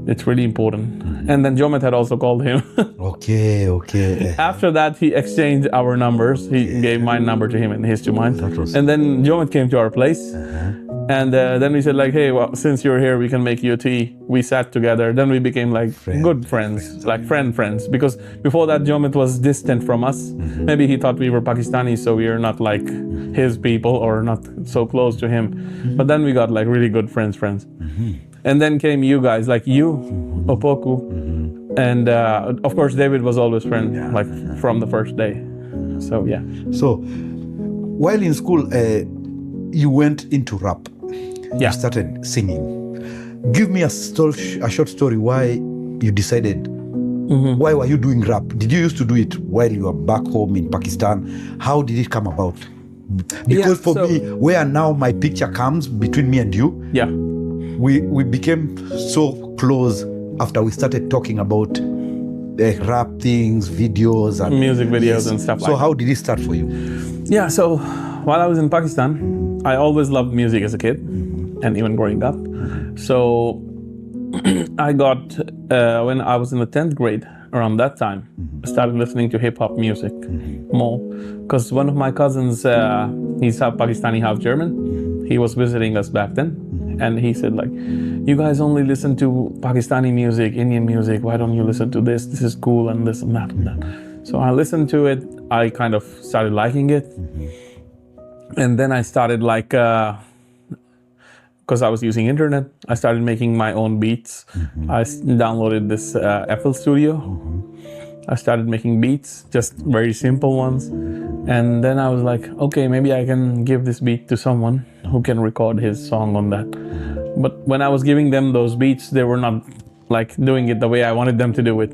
it's really important. And then Jomet had also called him. Okay. After that, he exchanged our numbers. He gave my number to him and his to mine. And then Jomet came to our place. And then we said like, hey, well, since you're here, we can make you a tea. We sat together. Then we became like good friends, like friends. Because before that, Jomet was distant from us. Maybe he thought we were Pakistani, so we are not like his people or not so close to him. But then we got like really good friends. And then came you guys, like you, Opoku, and of course David was always friend, like from the first day. So yeah. So while in school, you went into rap. You started singing. Give me a short story why you decided. Why were you doing rap? Did you used to do it while you were back home in Pakistan? How did it come about? Because for me, where now my picture comes between me and you. We became so close after we started talking about rap things, videos, and music videos and stuff like that. So how did it start for you? Yeah, so while I was in Pakistan, I always loved music as a kid and even growing up. So I got, when I was in the 10th grade, around that time, I started listening to hip hop music more. Because one of my cousins, he's half Pakistani, half German. He was visiting us back then. And he said like, you guys only listen to Pakistani music, Indian music. Why don't you listen to this? This is cool and this and that and that. So I listened to it. I kind of started liking it. And then I started like, because I was using internet, I started making my own beats. I downloaded this FL Studio. I started making beats, just very simple ones. And then I was like, okay, maybe I can give this beat to someone who can record his song on that. But when I was giving them those beats, they were not like doing it the way I wanted them to do it.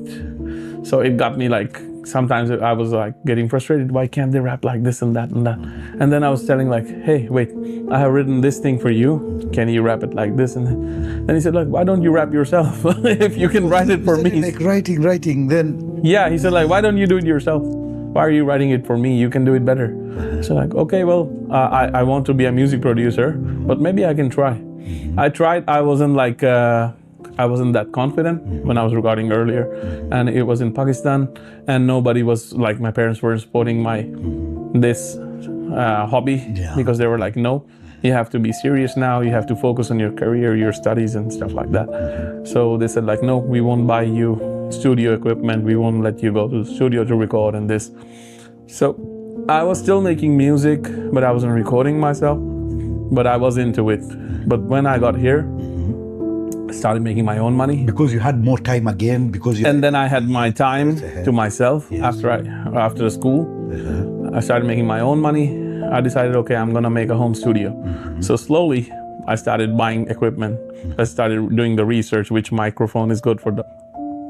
So it got me like, sometimes I was like getting frustrated. Why can't they rap like this and that and that? And then I was telling like, hey, wait, I have written this thing for you. Can you rap it like this? And then he said like, why don't you rap yourself if you can write it for me? Like writing, then. Yeah, he said like, why don't you do it yourself? Why are you writing it for me? You can do it better. So like, okay, well, I want to be a music producer, but maybe I can try. I tried. I wasn't that confident when I was recording earlier, and it was in Pakistan, and nobody was like, my parents were supporting this hobby because they were like, no, you have to be serious now. You have to focus on your career, your studies, and stuff like that. So they said like, no, we won't buy you studio equipment. We won't let you go to the studio to record and this. So I was still making music, but I wasn't recording myself. But I was into it. But when I got here, I started making my own money. Because you had more time again, and then I had my time to myself after the school. I started making my own money. I decided, okay, I'm gonna make a home studio. So slowly, I started buying equipment. I started doing the research, which microphone is good for the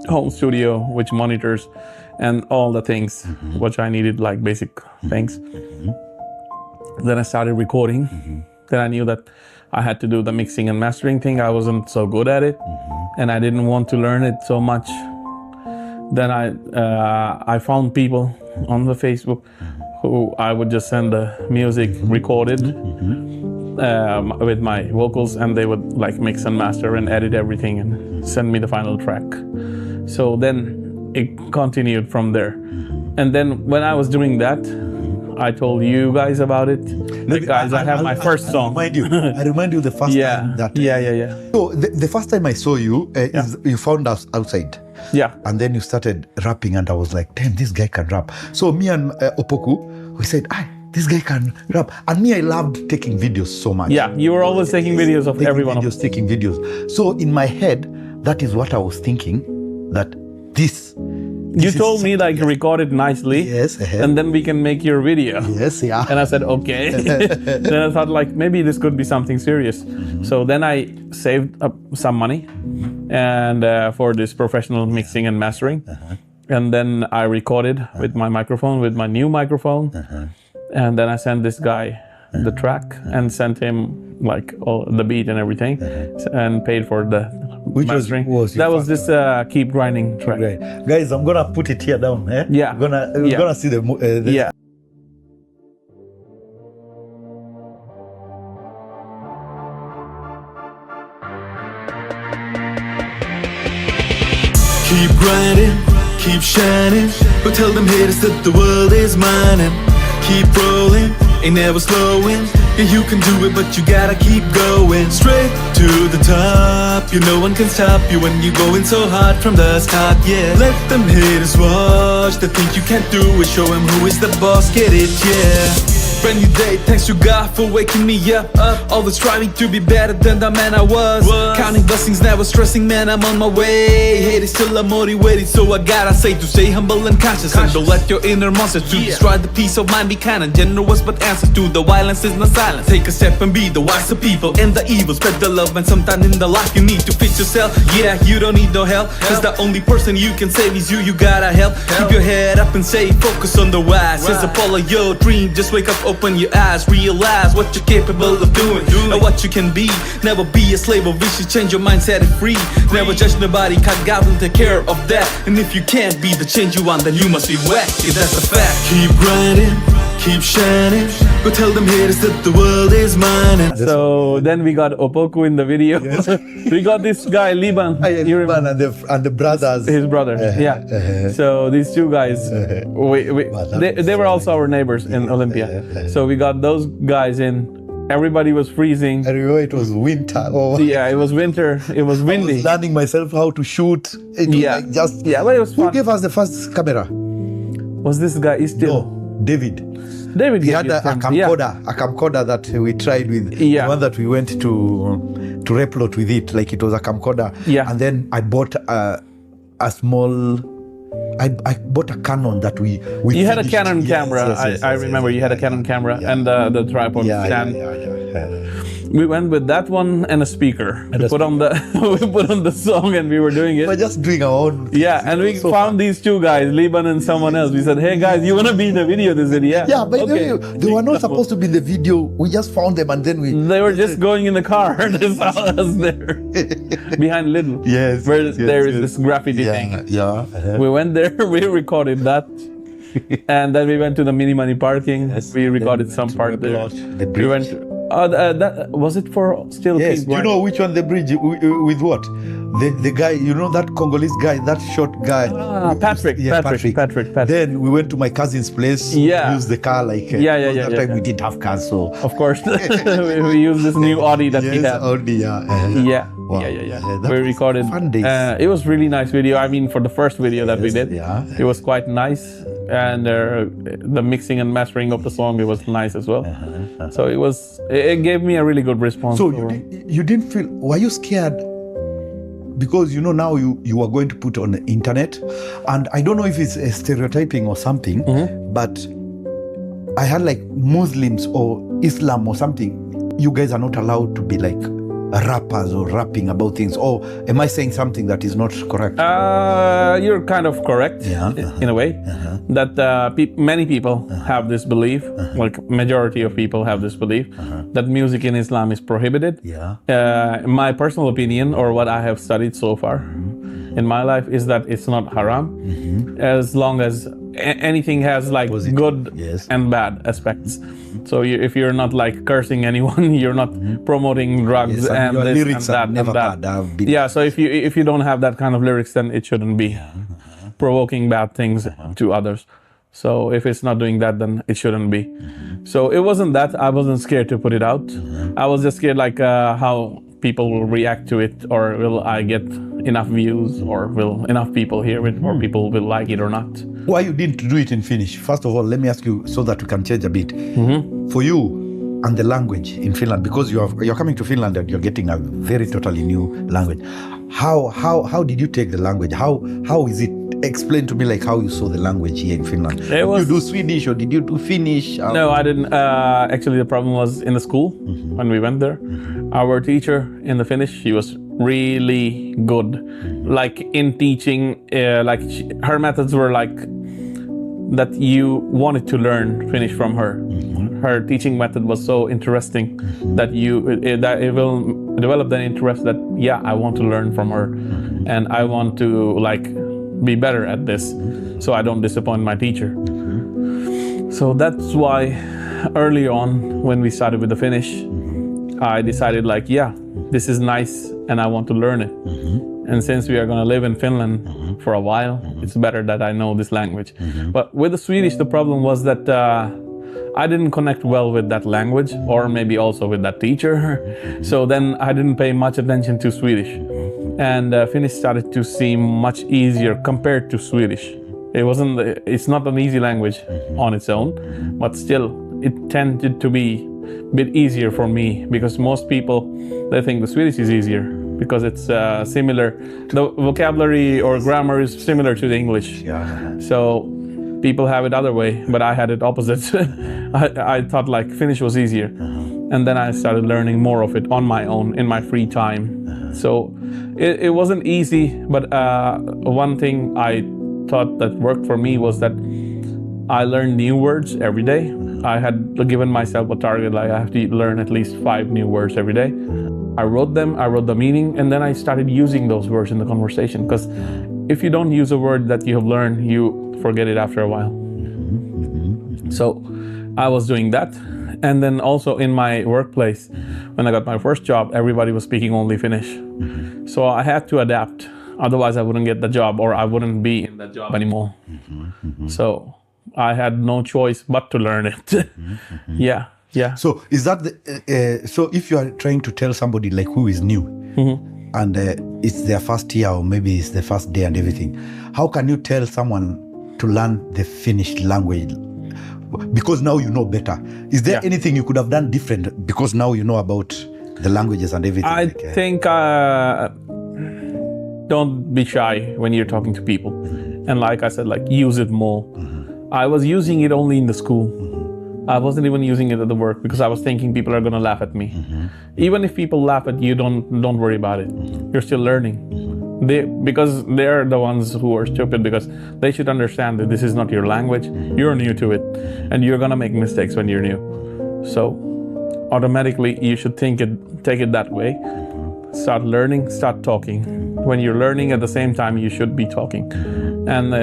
home studio, which monitors, and all the things which I needed, like basic things. Then I started recording. Then I knew that I had to do the mixing and mastering thing. I wasn't so good at it, and I didn't want to learn it so much. Then I found people on the Facebook who I would just send the music recorded with my vocals, and they would like mix and master and edit everything and send me the final track. So then it continued from there. And then when I was doing that, I told you guys about it. Like, guys, I have my first song. I remind you the first time that. Yeah. So the first time I saw you, is you found us outside. Yeah. And then you started rapping, and I was like, damn, this guy can rap. So me and Opoku, we said, this guy can rap. And me, I loved taking videos so much. Yeah, you were always taking videos of everyone. Taking videos. So in my head, that is what I was thinking, that this you told me like record it nicely, yes, and then we can make your video. Yes, yeah. And I said okay. Then I thought like maybe this could be something serious. So then I saved up some money, and for this professional mixing and mastering, and then I recorded with my microphone, with my new microphone, and then I sent this guy the track and sent him like all the beat and everything, and paid for the mastering. That was this Keep Grinding track. Right. Guys, I'm gonna put it here down. Yeah. We're gonna see the yeah. Keep grinding, keep shining, but tell them haters that the world is mine. And keep rolling, ain't never slowing. Yeah, you can do it, but you gotta keep going straight to the top. You no one can stop you when you're going so hard from the start. Yeah, let them haters watch. They think you can't do it. Show them who is the boss. Get it? Yeah. Brand new day, thanks to God for waking me up. Always striving to be better than the man I was. Counting blessings, never stressing, man, I'm on my way. Hate is still I'm motivated, so I gotta say to stay humble and conscious. And don't let your inner monsters to destroy the peace of mind. Be kind and generous, but answers to the violence is not silence. Take a step and be the wiser people and the evil. Spread the love, and sometime in the life you need to fix yourself. Yeah, you don't need no help, cause the only person you can save is you. You gotta help. Keep your head up and stay focused on the wise. Says follow your dream, just wake up, open your eyes, realize what you're capable of doing and what you can be. Never be a slave of vision, change your mind, set it free. Never judge nobody, cause God will take care of that. And if you can't be the change you want, then you must be whack, yeah, that's a fact. Keep grinding, keep shining, go tell them haters that the world is mine. And so then we got Opoku in the video. Yes. We got this guy Liban, Liban and the brothers, his brother. So these two guys, they were also our neighbors in Olympia. So we got those guys in. Everybody was freezing. I remember it was winter. Yeah, it was winter. It was windy. I was learning myself how to shoot. It was but it was fun. Who gave us the first camera? Was this guy still? No, David. He had a camcorder that we tried with. The one that we went to replot with it, like it was a camcorder. Yeah. And then I bought a small. I bought a Canon that we You had a Canon camera. I remember you had a Canon camera and the tripod stand. We went with that one and a speaker. We put on the song and we were doing it. We're just doing our own. Yeah, and we found these two guys, Liban and someone else. We said, hey guys, you want to be in the video? They said, yeah. Yeah, but they were not supposed to be in the video. We just found them and then They were just going in the car. They saw us there. Behind Lidl. Yes. Where there is this graffiti thing. Yeah. We went there, we recorded that. And then we went to the Mini Money parking. Yes. We recorded some part there. We went. That was it for still. Yes. Do you know which one? The bridge with what? The guy, you know, that Congolese guy, that short guy. Patrick. Then we went to my cousin's place. Yeah. Used the car like. That time we didn't have cars, so. Of course, we used this new Audi that he had. Audi, Wow. Yeah. We recorded. Fun days. It was really nice video. I mean, for the first video that we did, it was quite nice. And the mixing and mastering of the song, it was nice as well. So it gave me a really good response. So you didn't feel, were you scared? Because you know now you are going to put on the internet, and I don't know if it's a stereotyping or something, but I had like Muslims or Islam or something. You guys are not allowed to be like rappers or rapping about things. Or am I saying something that is not correct? You're kind of correct in a way. That many people have this belief, like majority of people have this belief, that music in Islam is prohibited. My personal opinion, or what I have studied so far in my life, is that it's not haram, as long as anything has like good and bad aspects. So if you're not like cursing anyone, you're not promoting drugs and this and that and that. Yeah, so if you don't have that kind of lyrics, then it shouldn't be provoking bad things to others. So if it's not doing that, then it shouldn't be. So it wasn't that. I wasn't scared to put it out. I was just scared like how people will react to it, or will I get enough views, or will enough people hear it, or people will like it or not. Why you didn't do it in Finnish? First of all, let me ask you so that we can change a bit. For you and the language in Finland, because you're coming to Finland and you're getting a very totally new language. How did you take the language? How is it? Explain to me like how you saw the language here in Finland. Did you do Swedish or did you do Finnish? No, I didn't. Actually, the problem was in the school when we went there. Our teacher in the Finnish, she was really good, like in teaching. Her methods were like that you wanted to learn Finnish from her. Her teaching method was so interesting that it will develop that interest that I want to learn from her, and I want to be better at this, so I don't disappoint my teacher. So that's why early on when we started with the Finnish, I decided this is nice and I want to learn it. And since we are going to live in Finland for a while, it's better that I know this language. But with the Swedish, the problem was that I didn't connect well with that language, or maybe also with that teacher. So then I didn't pay much attention to Swedish. And Finnish started to seem much easier compared to Swedish. It's not an easy language on its own, but still it tended to be a bit easier for me, because most people, they think the Swedish is easier because it's similar. The vocabulary or grammar is similar to the English. So people have it other way, but I had it opposite. I thought Finnish was easier. And then I started learning more of it on my own in my free time. So it wasn't easy, but one thing I thought that worked for me was that I learned new words every day. I had given myself a target, I have to learn at least 5 new words every day. I wrote them, I wrote the meaning, and then I started using those words in the conversation. Because if you don't use a word that you have learned, you forget it after a while. So I was doing that. And then also in my workplace, when I got my first job, everybody was speaking only Finnish. So I had to adapt. Otherwise, I wouldn't get the job, or I wouldn't be in that job anymore. So I had no choice but to learn it. Yeah. So is that so if you are trying to tell somebody who is new, and it's their first year, or maybe it's the first day and everything, how can you tell someone to learn the Finnish language? Because now you know better. Is there anything you could have done different because now you know about the languages and everything? I think don't be shy when you're talking to people. And like I said, use it more. I was using it only in the school. I wasn't even using it at the work because I was thinking people are going to laugh at me. Even if people laugh at you, don't worry about it. You're still learning. Because they're the ones who are stupid, because they should understand that this is not your language. You're new to it, and you're gonna make mistakes when you're new. So automatically you should take it that way. Start learning, start talking. When you're learning at the same time, you should be talking. And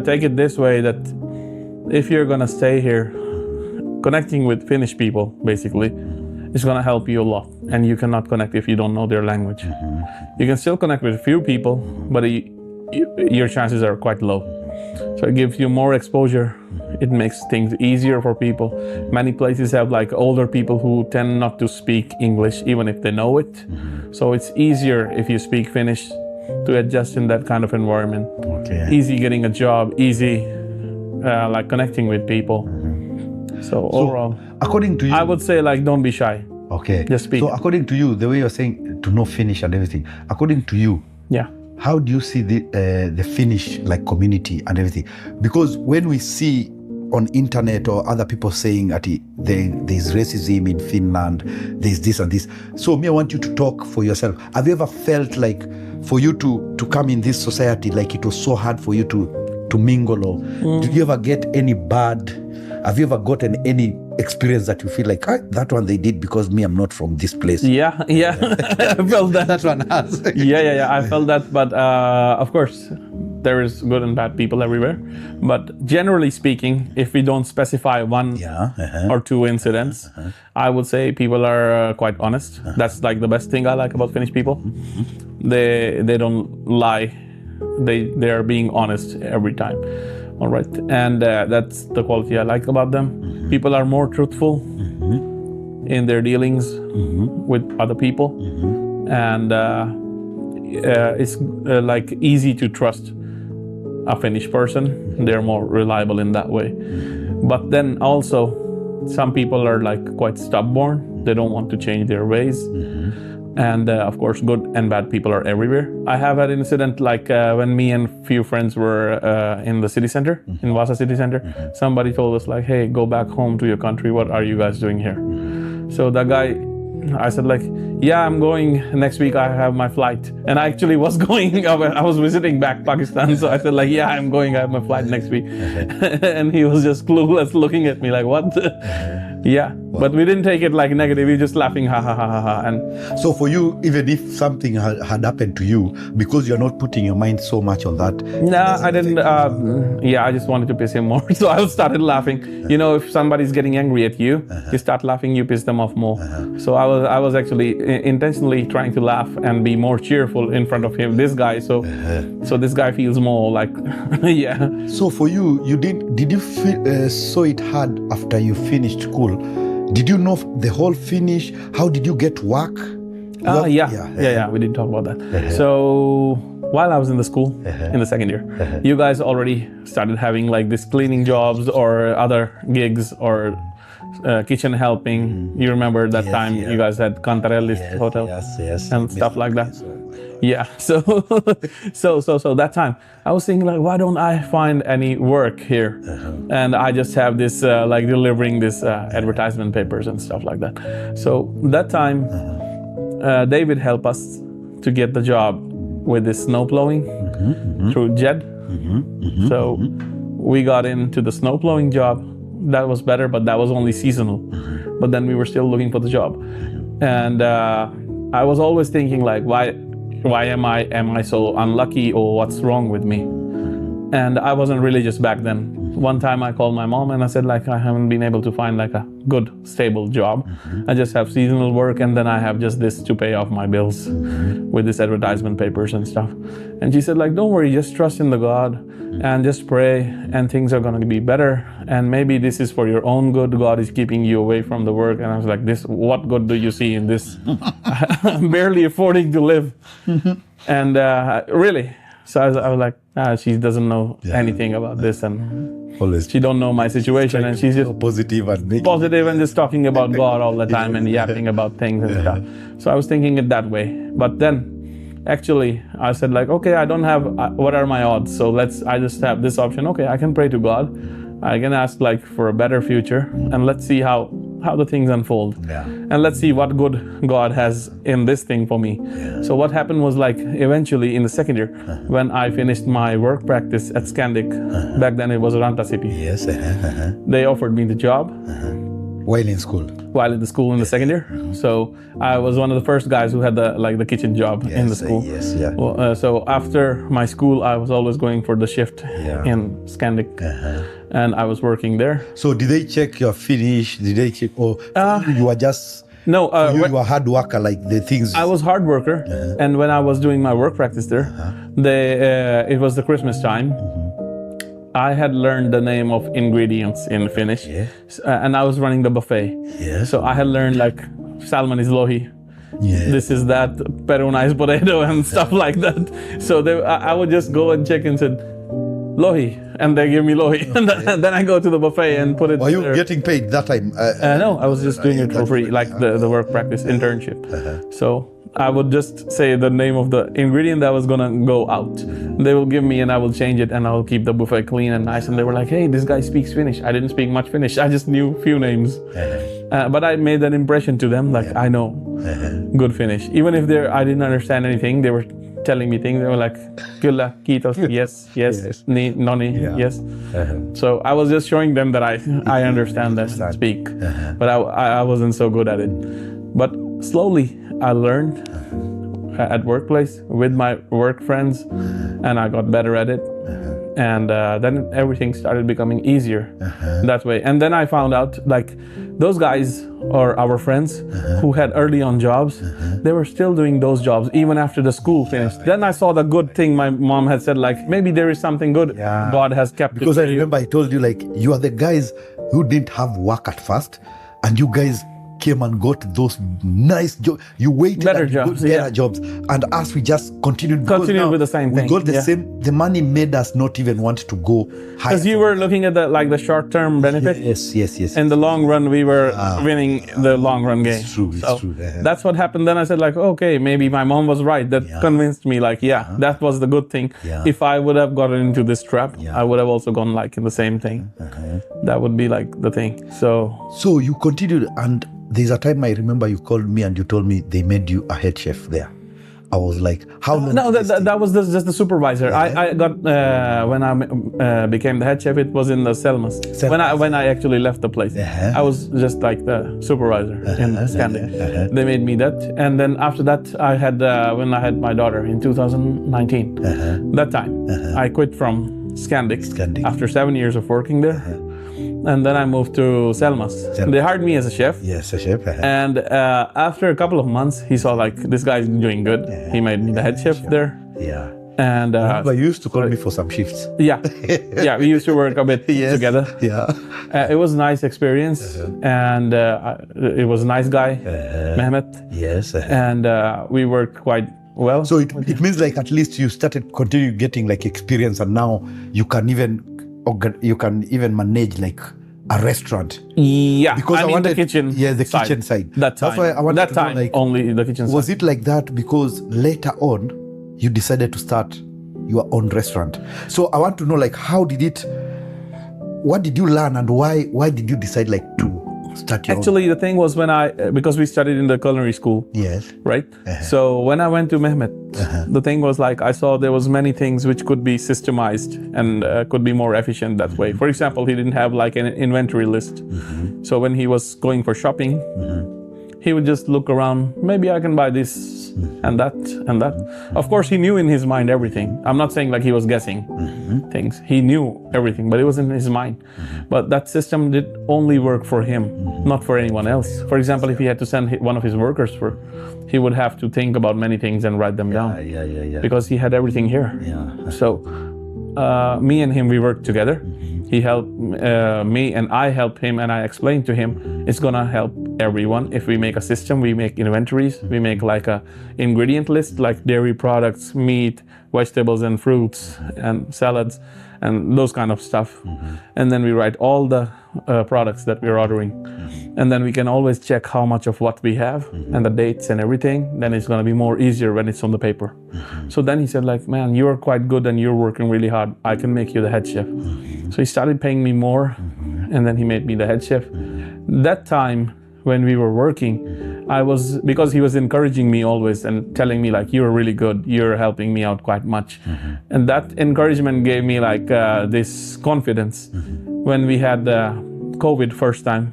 take it this way, that if you're gonna stay here, connecting with Finnish people, basically, it's going to help you a lot, and you cannot connect if you don't know their language. You can still connect with a few people, but your chances are quite low. So it gives you more exposure. It makes things easier for people. Many places have older people who tend not to speak English, even if they know it. So it's easier if you speak Finnish to adjust in that kind of environment. Easy getting a job, easy connecting with people. So overall, according to you, I would say don't be shy. Okay. Just speak. So according to you, the way you're saying to know Finnish and everything, according to you, how do you see the Finnish community and everything? Because when we see on internet or other people saying that there's racism in Finland, there's this and this. So I want you to talk for yourself. Have you ever felt for you to come in this society, it was so hard for you to mingle, or did you ever get any bad? Have you ever gotten any experience that you feel that one they did because me, I'm not from this place? Yeah. I felt that. That one has. Yeah. I felt that. But of course, there is good and bad people everywhere. But generally speaking, if we don't specify one or two incidents, I would say people are quite honest. That's the best thing I like about Finnish people. They don't lie. They are being honest every time. All right. And that's the quality I like about them. People are more truthful in their dealings with other people. And it's like easy to trust a Finnish person. They're more reliable in that way. But then also, some people are like quite stubborn. They don't want to change their ways. And of course, good and bad people are everywhere. I have had an incident like when me and few friends were in the city center, in Vasa city center. Somebody told us like, hey, go back home to your country. What are you guys doing here? So the guy, I said like, yeah, I'm going next week. I have my flight. And I actually was going, I was visiting back Pakistan. So I said like, yeah, I'm going. I have my flight next week. And he was just clueless looking at me like, what? Yeah, but we didn't take it like negative. We just laughing, ha ha ha ha ha. And so for you, even if something had happened to you, because you're not putting your mind so much on that. No, I didn't. Yeah, I just wanted to piss him more. So I started laughing. You know, if somebody's getting angry at you, you start laughing, you piss them off more. So I was actually intentionally trying to laugh and be more cheerful in front of him. This guy, so this guy feels more like, yeah. So for you, did you feel saw it hard after you finished school? Did you know the whole Finnish? How did you get work? Yeah. We didn't talk about that. So while I was in the school in the second year, you guys already started having like this cleaning jobs or other gigs or kitchen helping. You remember that time you guys had Kantarelli's hotel and stuff like that. Yeah, so that time I was thinking like, why don't I find any work here? And I just have this like delivering this advertisement papers and stuff like that. So that time David helped us to get the job with this snow plowing through Jed. So we got into the snow plowing job. That was better, but that was only seasonal. But then we were still looking for the job. And I was always thinking like, why am I so unlucky, or what's wrong with me? And I wasn't religious back then. One time I called my mom and I said like, I haven't been able to find like a good stable job. I just have seasonal work, and then I have just this to pay off my bills with this advertisement papers and stuff. And she said like, don't worry, just trust in the God and just pray, and things are going to be better. And maybe this is for your own good. God is keeping you away from the work. And I was like, what good do you see in this? I'm barely affording to live. And really, so I was like, she doesn't know anything about this, and she don't know my situation, and she's just positive and just talking about God all the time and yapping about things and stuff. So I was thinking it that way. But then actually I said like, okay, I don't have, what are my odds? So I just have this option. Okay, I can pray to God. I can ask like for a better future, and let's see how the things unfold. And let's see what good God has in this thing for me. So what happened was like, eventually in the second year, when I finished my work practice at Scandic, back then it was Ranta City. They offered me the job. While in school? While in the school in the second year. So I was one of the first guys who had the kitchen job in the school. So after my school, I was always going for the shift in Scandic. And I was working there. So did they check your Finnish? Did they check, or you were just... No, you were a hard worker, like the things... I was hard worker. And when I was doing my work practice there, it was the Christmas time. I had learned the name of ingredients in Finnish, and I was running the buffet. So I had learned like salmon is lohi. This is that, peruna is potato, and stuff like that. So I would just go and check and said, lohi, and they give me lohi. And then I go to the buffet and put it. Were you getting paid that time? No, I was just doing it for free, like the work practice internship. So I would just say the name of the ingredient that was gonna go out. They will give me, and I will change it, and I will keep the buffet clean and nice. And they were like, hey, this guy speaks Finnish. I didn't speak much Finnish. I just knew a few names. But I made an impression to them, like I know good Finnish. Even if I didn't understand anything, they were telling me things. They were like, kyllä, kiitos, yes, ni, noni, yes. So I was just showing them that I understand that and speak. But I wasn't so good at it. But slowly I learned at workplace with my work friends, and I got better at it. And then everything started becoming easier that way. And then I found out like those guys or our friends who had early on jobs, they were still doing those jobs even after the school finished. Then I saw the good thing my mom had said, like, maybe there is something good God has kept. Because I remember I told you, like, you are the guys who didn't have work at first, and you guys came and got those nice jobs. You waited better and you jobs, got better jobs, and us we just continued with the same thing. We got the same. The money made us not even want to go higher. Because you were looking at the short-term benefit. Yes. In the long run, we were winning the long run game. It's true. That's what happened. Then I said, like, okay, maybe my mom was right. That convinced me, like, that was the good thing. If I would have gotten into this trap, I would have also gone like in the same thing. That would be like the thing. So you continued, and there's a time I remember you called me and you told me they made you a head chef there. I was like, how long? No, that was just the supervisor. I got when I became the head chef, it was in the Selmas. When I actually left the place, I was just like the supervisor in Scandic. They made me that, and then after that, I had when I had my daughter in 2019. That time, I quit from Scandic after 7 years of working there. And then I moved to Selmas. They hired me as a chef. Yes, a chef. And after a couple of months, he saw like, this guy's doing good. He made me the head chef there. Yeah. And you used to call me for some shifts. Yeah, we used to work a bit together. Yeah. It was a nice experience, and it was a nice guy, Mehmet. Yes. And we worked quite well. So it means like at least you started continue getting like experience, and now you can even manage like a restaurant. Yeah, because I mean the kitchen. Yeah, the kitchen side. That time. That's why I wanted that to time know, like, only the kitchen side. Was it like that because later on you decided to start your own restaurant? So I want to know, like, what did you learn, and why did you decide like to start your Actually, the thing was because we studied in the culinary school. Yes. Right? So when I went to Mehmet, the thing was like, I saw there was many things which could be systemized and could be more efficient that way. For example, he didn't have like an inventory list. So when he was going for shopping, he would just look around, maybe I can buy this and that and that. Of course, he knew in his mind everything. I'm not saying like he was guessing things. He knew everything, but it was in his mind. But that system did only work for him, not for anyone else. For example, if he had to send one of his workers he would have to think about many things and write them down. Because he had everything here. So me and him, we worked together. He helped me and I helped him, and I explained to him it's gonna help everyone if we make a system. We make inventories, we make like a ingredient list, like dairy products, meat, vegetables and fruits and salads and those kind of stuff. And then we write all the products that we're ordering. And then we can always check how much of what we have and the dates and everything. Then it's gonna be more easier when it's on the paper. So then he said like, man, you're quite good and you're working really hard. I can make you the head chef. So he started paying me more, and then he made me the head chef. That time when we were working, because he was encouraging me always and telling me like, you're really good, you're helping me out quite much. And that encouragement gave me like this confidence. When we had COVID first time,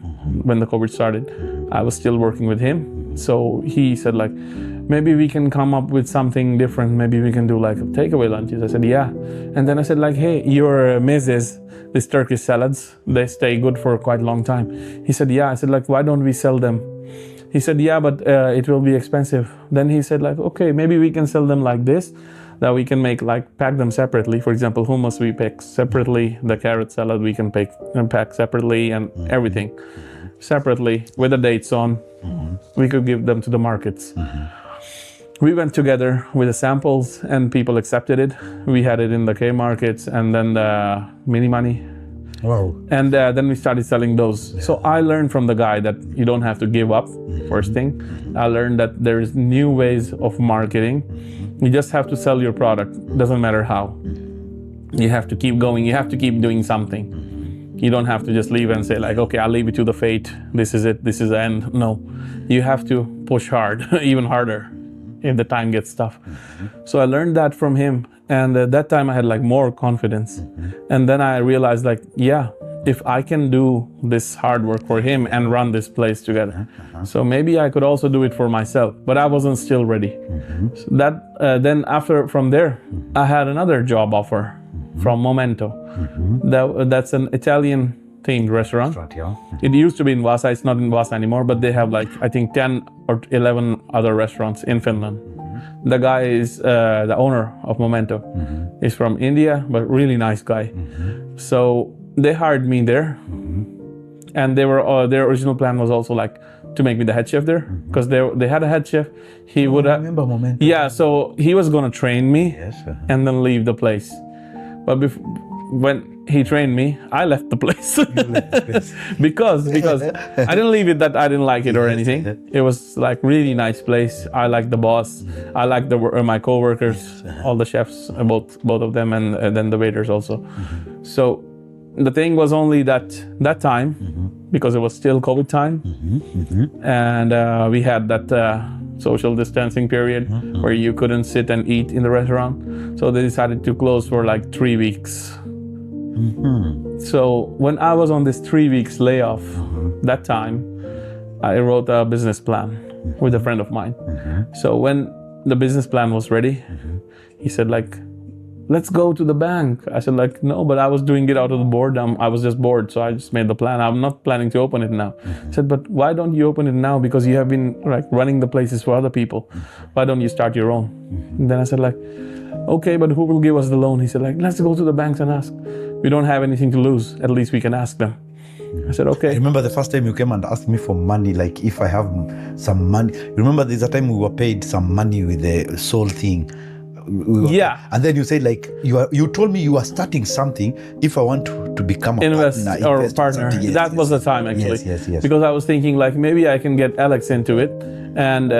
when the COVID started, I was still working with him. So he said like, maybe we can come up with something different. Maybe we can do like takeaway lunches. I said, yeah. And then I said like, hey, your mezes, these Turkish salads, they stay good for quite a long time. He said, yeah. I said like, why don't we sell them? He said, yeah, but it will be expensive. Then he said like, okay, maybe we can sell them like this, that we can make like pack them separately. For example, hummus we pack separately, the carrot salad we can pack separately, and everything separately with the dates on. We could give them to the markets. We went together with the samples and people accepted it. We had it in the K markets and then the Mini Money. Wow. And then we started selling those. So I learned from the guy that you don't have to give up, first thing. I learned that there's new ways of marketing. You just have to sell your product, doesn't matter how. You have to keep going, you have to keep doing something. You don't have to just leave and say like, okay, I'll leave it to the fate. This is it, this is the end. No, you have to push hard, even harder if the time gets tough. So I learned that from him. And at that time I had like more confidence. And then I realized like, yeah, if I can do this hard work for him and run this place together, so maybe I could also do it for myself, but I wasn't still ready. So that then from there, I had another job offer from Momento. That's an Italian themed restaurant. Yeah. It used to be in Vasa. It's not in Vasa anymore, but they have like, I think 10 or 11 other restaurants in Finland. The guy is the owner of Momento. He's from India, but really nice guy. So they hired me there. And they were their original plan was also like to make me the head chef there, because they had a head chef. He would have, remember Momento. yeah, so he was gonna train me Yes. and then leave the place. But when he trained me, I left the place because I didn't leave it that I didn't like it or anything. It was like really nice place. I liked the boss. I liked my co-workers, all the chefs, both of them, and then the waiters also. So the thing was only that time, because it was still COVID time, and we had that social distancing period where you couldn't sit and eat in the restaurant. So they decided to close for like 3 weeks. So when I was on this 3 weeks layoff, that time, I wrote a business plan with a friend of mine. So when the business plan was ready, he said like, let's go to the bank. I said like, no, but I was doing it out of the boredom. I was just bored, so I just made the plan. I'm not planning to open it now. I said, but why don't you open it now? Because you have been like running the places for other people. Why don't you start your own? And then I said like, okay, but who will give us the loan? He said like, let's go to the banks and ask. We don't have anything to lose. At least we can ask them. I said, okay. I remember the first time you came and asked me for money, like if I have some money. Remember there's a time we were paid some money with the soul thing. Yeah. And then you said like, you told me you are starting something if I want to become a partner. Yes, that was the time actually. Yes. Because I was thinking like, maybe I can get Alex into it, and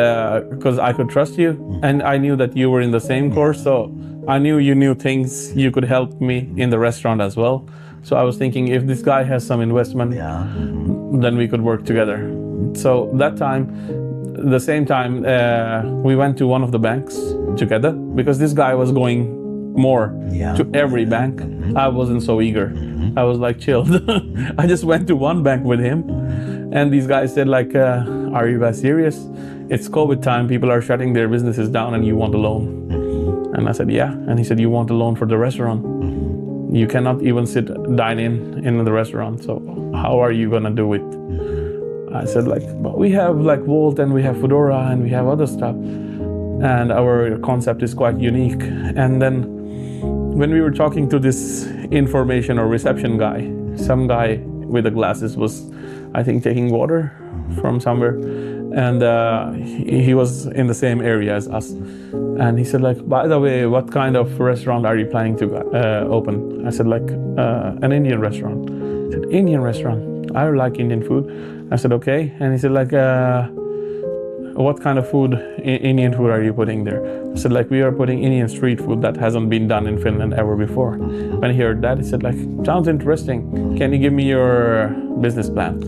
because I could trust you, and I knew that you were in the same course, so I knew you knew things. You could help me in the restaurant as well. So I was thinking if this guy has some investment, then we could work together. So that time, the same time, we went to one of the banks together, because this guy was going more to every bank. I wasn't so eager. I was like chilled. I just went to one bank with him, and these guys said like, are you guys serious? It's COVID time, people are shutting their businesses down, and you want a loan. And I said, yeah. And he said, you want a loan for the restaurant? You cannot even dine in the restaurant, so how are you gonna do it? I said like, but we have like Volt, and we have Foodora, and we have other stuff, and our concept is quite unique. And then when we were talking to this information or reception guy, some guy with the glasses was, I think, taking water from somewhere, and he was in the same area as us. And he said like, by the way, what kind of restaurant are you planning to open? I said like, an Indian restaurant. He said, Indian restaurant? I like Indian food. I said, okay. And he said like, what kind of food, Indian food are you putting there? I said like, we are putting Indian street food that hasn't been done in Finland ever before. When he heard that, he said like, sounds interesting. Can you give me your business plan?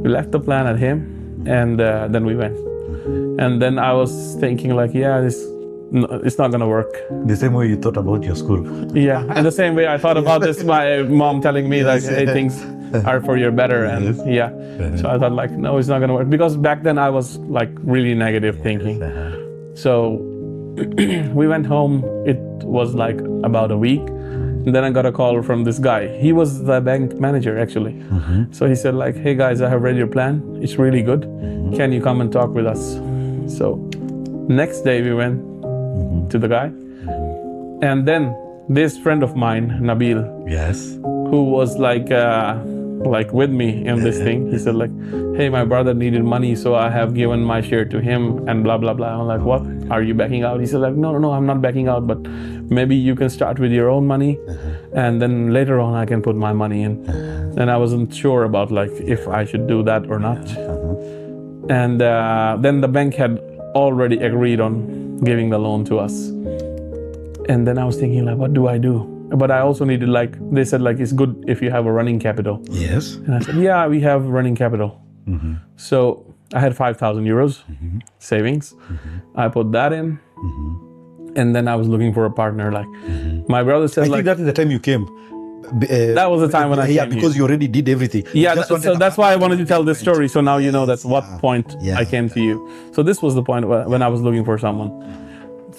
We left the plan at him, and then we went. And then I was thinking like, yeah, it's not gonna work. The same way you thought about your school. Yeah, and the same way I thought about this, my mom telling me like, hey, things are for your better, and so I thought like, no, it's not gonna work, because back then I was like really negative thinking. So we went home. It was like about a week, and then I got a call from this guy. He was the bank manager actually. So he said like, hey guys, I have read your plan. It's really good. Can you come and talk with us? So next day we went to the guy, and then this friend of mine, Nabil, who was like with me in this thing, he said like, hey, my brother needed money, so I have given my share to him, and blah blah blah. I'm like, what, are you backing out? He said like, no, I'm not backing out, but maybe you can start with your own money, and then later on I can put my money in. And I wasn't sure about like if I should do that or not. And then the bank had already agreed on giving the loan to us. And then I was thinking like, what do I do? But I also needed like, they said like, it's good if you have a running capital. Yes. And I said, yeah, we have running capital. So I had 5,000 euros savings. I put that in. And then I was looking for a partner. Like my brother said, I like, think that is the time you came. That was the time when I came. Yeah, because you already did everything. Yeah, so that's why I wanted to tell this story. So now you know that's what point I came to you. So this was the point when I was looking for someone.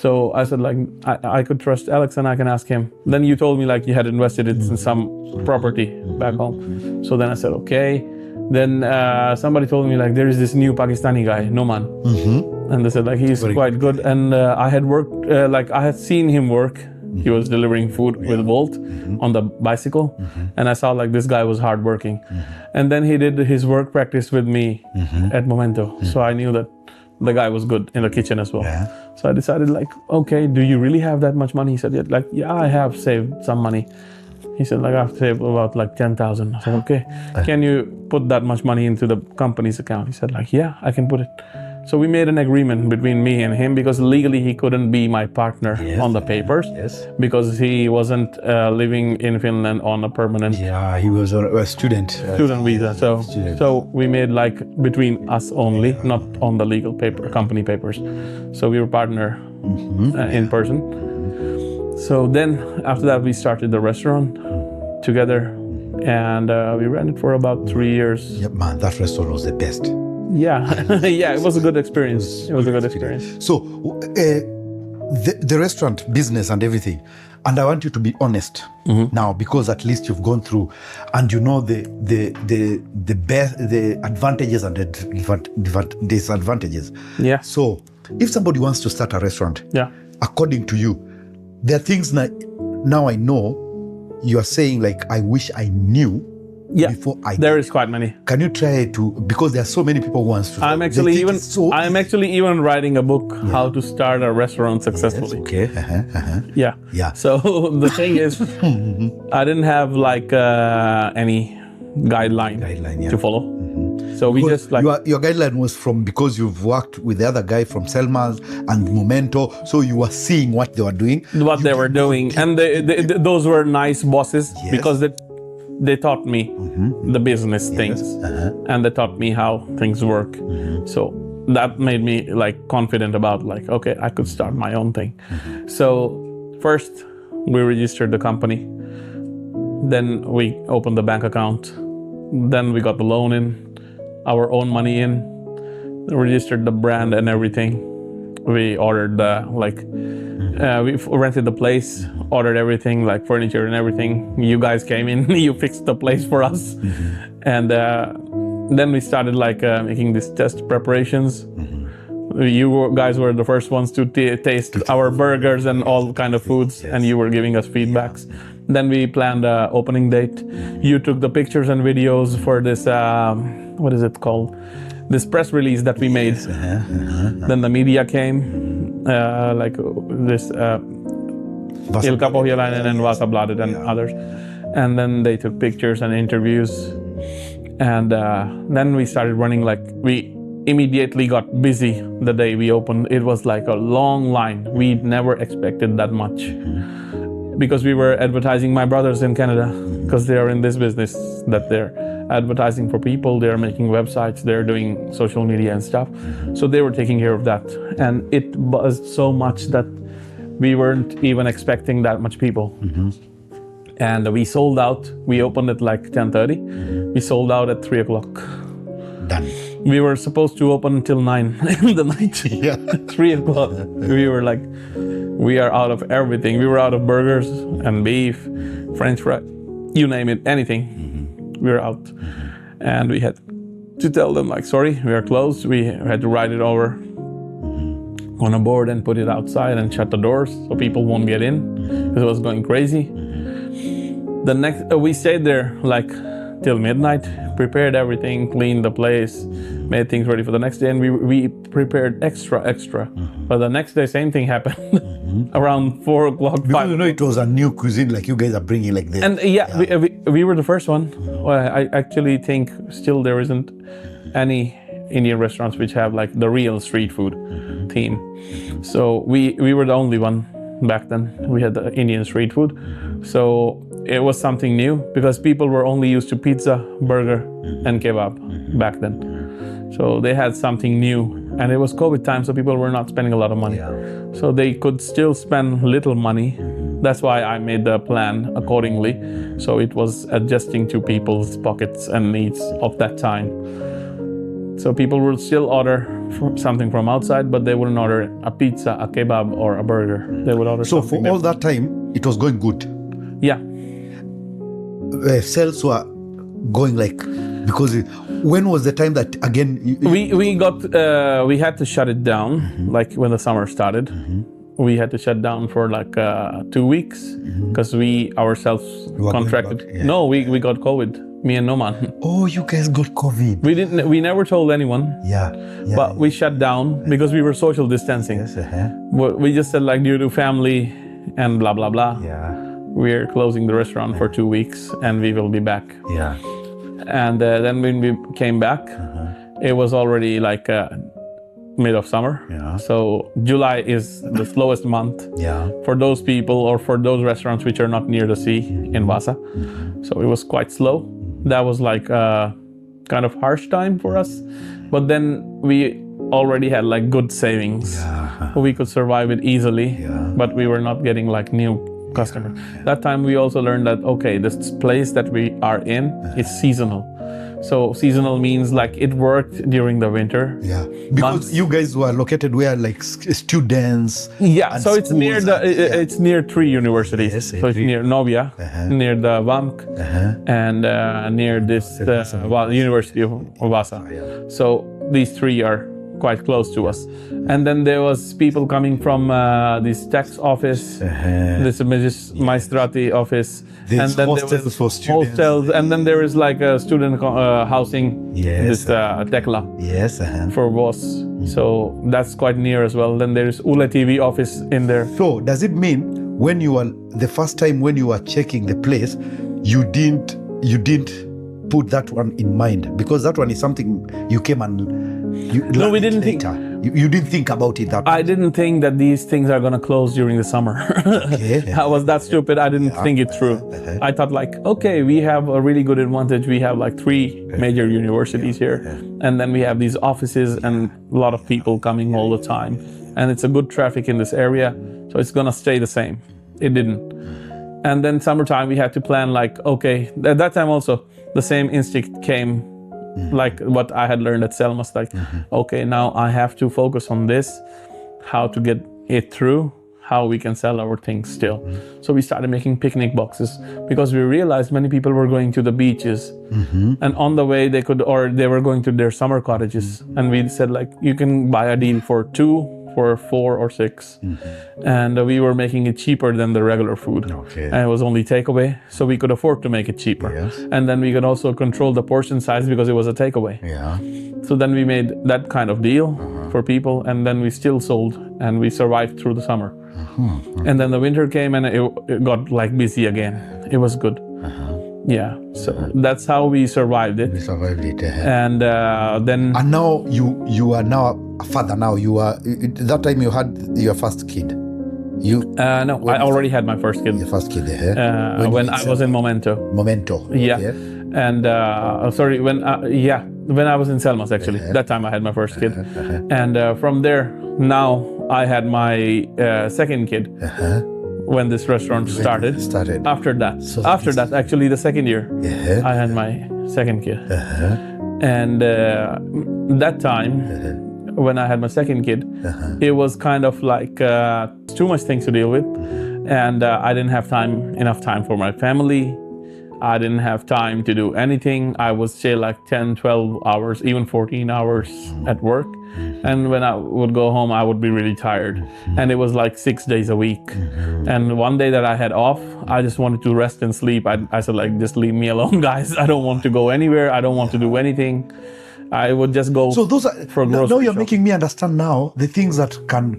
So I said like, I could trust Alex and I can ask him. Then you told me like you had invested it in some property back home. So then I said, okay. Then somebody told me like, there is this new Pakistani guy, Noman. And they said like, he's quite good. And I had worked, I had seen him work. He was delivering food with Volt on the bicycle. And I saw like this guy was hardworking. And then he did his work practice with me at Momento. So I knew that the guy was good in the kitchen as well. So I decided like, okay, do you really have that much money? He said, yeah, I have saved some money. He said like, I've saved about like 10,000. I said, okay, can you put that much money into the company's account? He said like, yeah, I can put it. So we made an agreement between me and him because legally he couldn't be my partner on the papers because he wasn't living in Finland on a permanent. Yeah, he was a student visa. So we made like between us only, not on the legal company papers. So we were partner in person. So then after that we started the restaurant together and we ran it for about 3 years. Yeah, man, that restaurant was the best. Yeah, yeah, it was a good experience. It was a good experience. So, the restaurant business and everything, and I want you to be honest now, because at least you've gone through, and you know the best, the advantages and the disadvantages. Yeah. So, if somebody wants to start a restaurant, according to you, there are things now I know you are saying like, I wish I knew. Before there is quite many. Can you try to, because there are so many people who wants to. I'm actually even writing a book how to start a restaurant successfully. Okay. Yeah. So the thing is, I didn't have like any guideline to follow. So we just like your guideline was from because you've worked with the other guy from Selma's and Momento, so you were seeing what they were doing. They were doing, and those were nice bosses because they taught me the business things and they taught me how things work. So that made me like confident about like, okay, I could start my own thing. So first we registered the company, then we opened the bank account, then we got the loan in, our own money in, registered the brand and everything. We ordered we rented the place, ordered everything like furniture and everything. You guys came in, you fixed the place for us. And then we started like making these test preparations. You guys were the first ones to taste our burgers and all kind of foods, and you were giving us feedbacks. Then we planned an opening date. You took the pictures and videos for this, what is it called? This press release that we made. Then the media came, like this Ilkka Pohjalainen and Vasabladet and others. And then they took pictures and interviews. And then we started running, like we immediately got busy the day we opened. It was like a long line. We never expected that much. Because we were advertising my brothers in Canada, because they are in this business that they're advertising for people, they're making websites, they're doing social media and stuff. So they were taking care of that. And it buzzed so much that we weren't even expecting that much people. And we sold out. We opened at like 10:30. We sold out at 3 o'clock. Done. We were supposed to open until 9 in the night. 3 o'clock. We were like, we are out of everything. We were out of burgers and beef, French fries, you name it, anything. We were out. And we had to tell them like, sorry, we are closed. We had to write it over on a board and put it outside and shut the doors so people won't get in. It was going crazy. The next, we stayed there like till midnight, prepared everything, cleaned the place, made things ready for the next day, and we prepared extra. But the next day, same thing happened. Around 4 o'clock. Because you know it was a new cuisine, like you guys are bringing like this. And we were the first one. Well, I actually think still there isn't any Indian restaurants which have like the real street food theme. So we were the only one back then. We had the Indian street food. So it was something new because people were only used to pizza, burger, and kebab back then. So they had something new. And it was COVID time, so people were not spending a lot of money. So they could still spend little money. That's why I made the plan accordingly. So it was adjusting to people's pockets and needs of that time. So people will still order something from outside, but they wouldn't order a pizza, a kebab, or a burger. They would order So something for all that time, it was going good. Yeah. Sales were going like, because when was the time that again we had to shut it down, like when the summer started. We had to shut down for like 2 weeks because we ourselves contracted. No, we got COVID. Me and Noman. Oh, you guys got COVID. We never told anyone. But we shut down because we were social distancing. Yes, We just said like due to family and blah blah blah. We're closing the restaurant for 2 weeks and we will be back. And then when we came back, it was already like mid of summer. So July is the slowest month for those people or for those restaurants which are not near the sea in Vaasa. So it was quite slow. That was like a kind of harsh time for us. But then we already had like good savings. We could survive it easily, but we were not getting like new customers. That time we also learned that, okay, this place that we are in is seasonal. So seasonal means like it worked during the winter. Because you guys were located where like students. So it's near it's near 3 universities. So it's near Novia, near the VAMK, and near this University of Vaasa. So these 3 are quite close to us. And then there was people coming from this tax office, this Maistrati office, and then hostels there was for students. Hostels, and then there is like a student housing, this Tekla for VOS. So that's quite near as well. Then there's Ule TV office in there. So does it mean when you were the first time when you were checking the place, you didn't put that one in mind, because that one is something you came and no, we didn't think. You didn't think about it that way. I didn't think that these things are gonna close during the summer. I was that stupid. I didn't think it through. I thought like, okay, we have a really good advantage. We have like 3 major universities here, and then we have these offices and a lot of people coming all the time, and it's a good traffic in this area, so it's gonna stay the same. It didn't. And then summertime we had to plan like, okay, at that time also the same instinct came. Like what I had learned at Selmas, like, okay, now I have to focus on this, how to get it through, how we can sell our things still. So we started making picnic boxes because we realized many people were going to the beaches and on the way they were going to their summer cottages. And we said like, you can buy a deal for 2, for 4 or 6. And we were making it cheaper than the regular food. And it was only takeaway, so we could afford to make it cheaper. And then we could also control the portion size because it was a takeaway. So then we made that kind of deal for people, and then we still sold and we survived through the summer. And then the winter came and it got like busy again. It was good. So that's how we survived it. And then... And now you are now a father now. You are... That time you had your first kid. No, I already had my first kid. Your first kid, when I was in Momento. And when I was in Selmas actually. That time I had my first kid. And from there, now I had my second kid. When this restaurant started. After that, actually the second year, I had my second kid. And that time, when I had my second kid, it was kind of like too much things to deal with. And I didn't have enough time for my family. I didn't have time to do anything. I would stay like 10, 12 hours, even 14 hours at work. And when I would go home, I would be really tired. And it was like 6 days a week. And one day that I had off, I just wanted to rest and sleep. I said like, just leave me alone, guys. I don't want to go anywhere. I don't want to do anything. I would just go for grocery now you're shop. making me understand now the things that can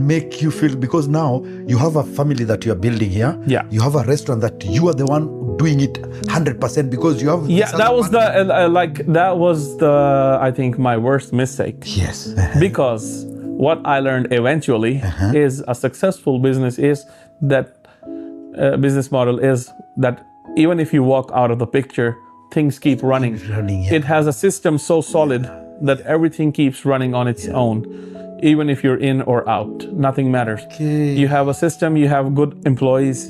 make you feel, because now you have a family that you are building here. You have a restaurant that you are the one doing it 100% because you have. That was the I think my worst mistake. Because what I learned eventually is a successful business is that business model is that even if you walk out of the picture, things keep running. It has a system so solid that everything keeps running on its own. Even if you're in or out, nothing matters. You have a system, you have good employees,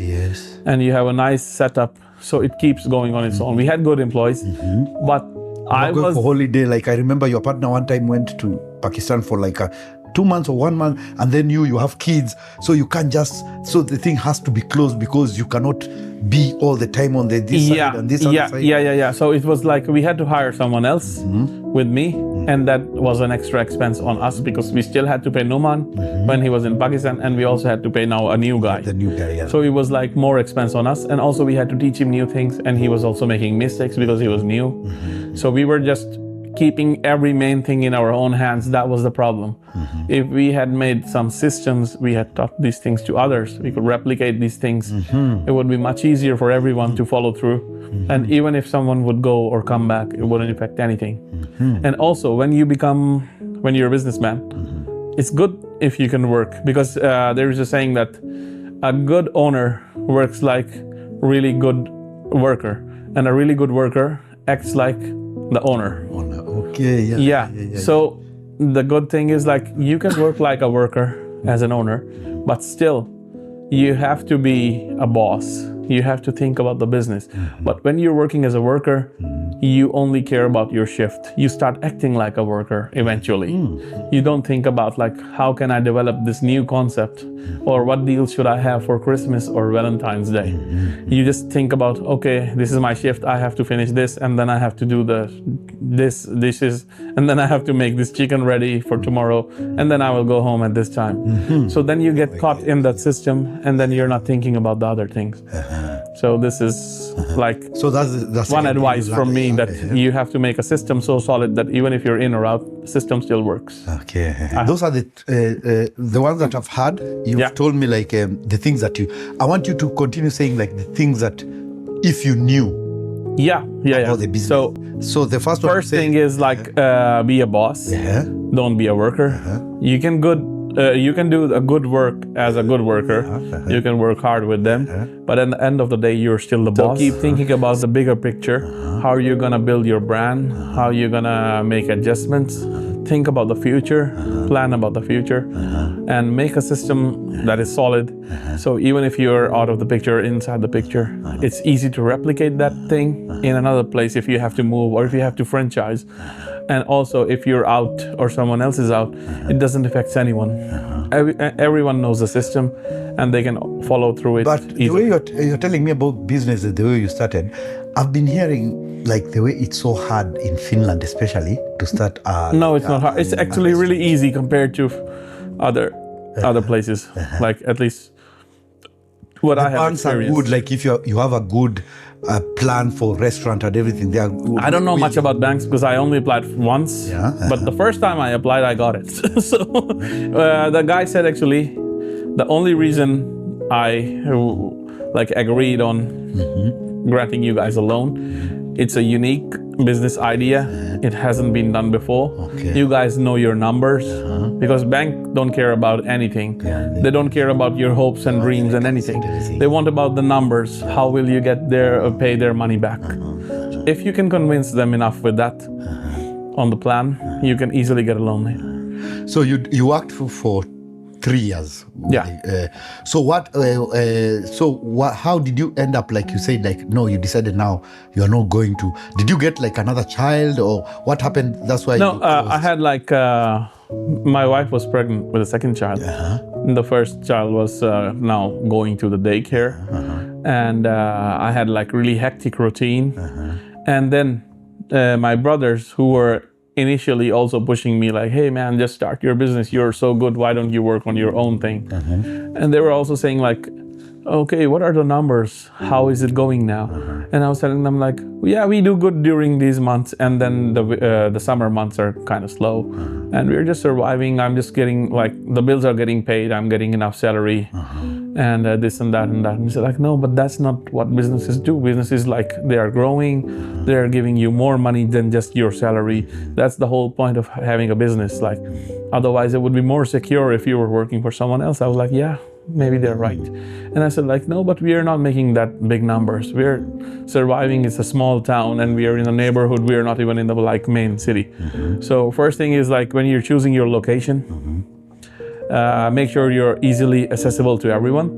and you have a nice setup, so it keeps going on its own. We had good employees, but Not going for holiday. Like I remember your partner one time went to Pakistan for like 2 months or 1 month, and then you have kids, so you can't just, so the thing has to be closed because you cannot be all the time on this side and this other side. Yeah. So it was like we had to hire someone else with me, and that was an extra expense on us because we still had to pay Numan when he was in Pakistan, and we also had to pay now a new guy. The new guy, yeah. So it was like more expense on us, and also we had to teach him new things, and he was also making mistakes because he was new. So we were just keeping every main thing in our own hands. That was the problem. If we had made some systems, we had taught these things to others, we could replicate these things, it would be much easier for everyone to follow through. And even if someone would go or come back, it wouldn't affect anything. And also when you're a businessman, it's good if you can work, because there is a saying that a good owner works like really good worker, and a really good worker acts like the owner. Okay, yeah. So the good thing is like you can work like a worker as an owner, but still you have to be a boss. You have to think about the business. But when you're working as a worker, you only care about your shift. You start acting like a worker eventually. You don't think about like, how can I develop this new concept, or what deals should I have for Christmas or Valentine's Day? You just think about, okay, this is my shift. I have to finish this, and then I have to do this dishes, and then I have to make this chicken ready for tomorrow, and then I will go home at this time. So then you get caught in that system, and then you're not thinking about the other things. So this is like that's one advice from me, that you have to make a system so solid that even if you're in or out, the system still works. Okay. Those are the ones that I've had. You've told me like the things that I want you to continue saying like the things that if you knew about the business. So the first thing is like be a boss. Don't be a worker. You can do a good work as a good worker. You can work hard with them, but at the end of the day, you're still the boss. So keep thinking about the bigger picture. How are you gonna build your brand? How are you gonna make adjustments? Think about the future, plan about the future, and make a system that is solid. So even if you're out of the picture, inside the picture, it's easy to replicate that thing in another place if you have to move or if you have to franchise. And also, if you're out or someone else is out, it doesn't affect anyone. Everyone knows the system, and they can follow through it. But the way you're telling me about business, the way you started, I've been hearing like the way it's so hard in Finland, especially to start. No, it's not hard. It's actually really easy compared to other places. Like at least what I have experienced. Are good. Like if you have a good plan for restaurant and everything, they are good. I don't know much about banks because I only applied once. But the first time I applied, I got it. So the guy said actually, the only reason I like agreed on granting you guys a loan, it's a unique business idea. It hasn't been done before. You guys know your numbers, because bank don't care about anything. They don't care about your hopes and dreams and anything. They want about the numbers. How will you get there or pay their money back? If you can convince them enough with that on the plan, you can easily get a loan. So you worked for 3 years. How did you end up, like you said, like, no, you decided now you are not going to, did you get like another child, or what happened? That's why. No, I had like, my wife was pregnant with a second child. The first child was now going to the daycare. And I had like really hectic routine. And then my brothers, who were initially also pushing me like, hey man, just start your business, you're so good, why don't you work on your own thing? And they were also saying like, okay, what are the numbers, how is it going now? And I was telling them like, yeah, we do good during these months, and then the summer months are kind of slow, and we're just surviving. I'm just getting like, the bills are getting paid, I'm getting enough salary, and this and that and that. And he said like, no, but that's not what businesses do. Businesses, like, they are growing, they're giving you more money than just your salary. That's the whole point of having a business. Like, otherwise it would be more secure if you were working for someone else. I was like, yeah, maybe they're right. And I said like, no, but we are not making that big numbers. We're surviving. It's a small town, and we are in a neighborhood. We are not even in the like main city. So first thing is like, when you're choosing your location, make sure you're easily accessible to everyone,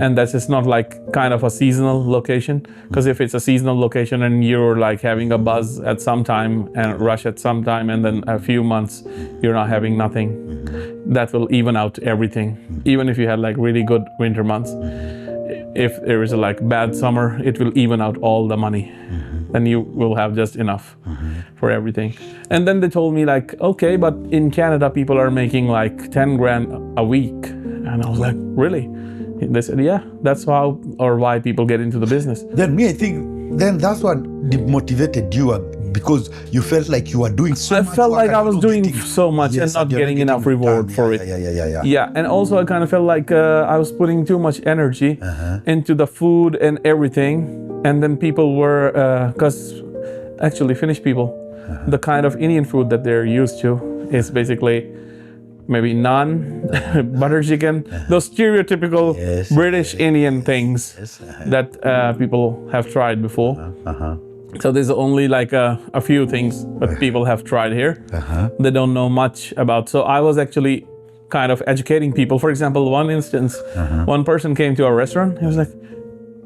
and that it's not like kind of a seasonal location. Because if it's a seasonal location and you're like having a buzz at some time and rush at some time, and then a few months you're not having nothing, that will even out everything. Even if you had like really good winter months, if there is a like bad summer, it will even out all the money. Then you will have just enough for everything. And then they told me like, okay, but in Canada people are making like 10 grand a week. And I was like, really? They said, yeah, that's how or why people get into the business. Then I think that's what motivated you, because you felt like you were doing so much. I felt like I was doing getting, so much and not getting enough reward for it. Yeah, and also I kind of felt like I was putting too much energy into the food and everything. And then people were, because actually Finnish people, the kind of Indian food that they're used to is basically maybe naan, butter chicken, those stereotypical British Indian things that people have tried before. So there's only like a few things that people have tried here. They don't know much about. So I was actually kind of educating people. For example, one instance, one person came to our restaurant. He was like,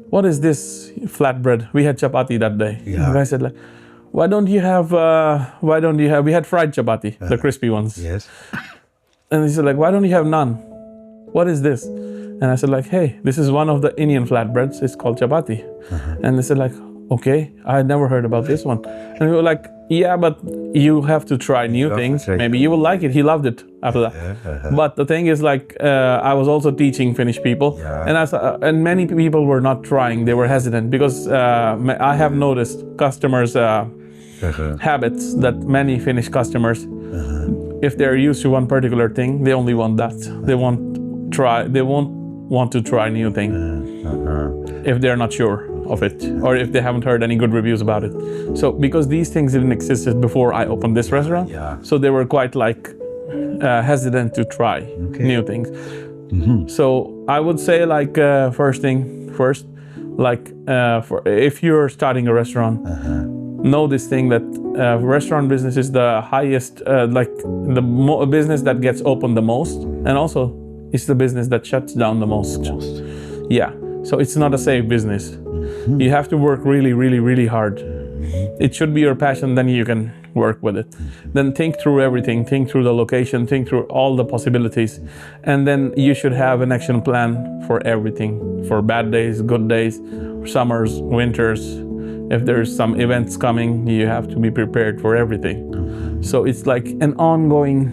what is this flatbread? We had chapati that day. The guy said like, why don't you have, we had fried chapati, the crispy ones. Yes. And he said like, why don't you have naan? What is this? And I said like, hey, this is one of the Indian flatbreads. It's called chapati. And they said like, okay, I had never heard about this one. And we were like, yeah, but you have to try new things. Maybe you will like it. He loved it after that. But the thing is like, I was also teaching Finnish people, and many people were not trying. They were hesitant because I have noticed customers' habits that many Finnish customers, if they're used to one particular thing, they only want that. They won't want to try new thing if they're not sure of it, or if they haven't heard any good reviews about it. So because these things didn't exist before I opened this restaurant, so they were quite like hesitant to try new things. So I would say like first, like if you're starting a restaurant, know this thing that restaurant business is the highest, like the business that gets open the most, and also it's the business that shuts down the most. Yeah, so it's not a safe business. You have to work really, really, really hard. It should be your passion, then you can work with it. Then think through everything, think through the location, think through all the possibilities. And then you should have an action plan for everything, for bad days, good days, summers, winters. If there's some events coming, you have to be prepared for everything. So it's like an ongoing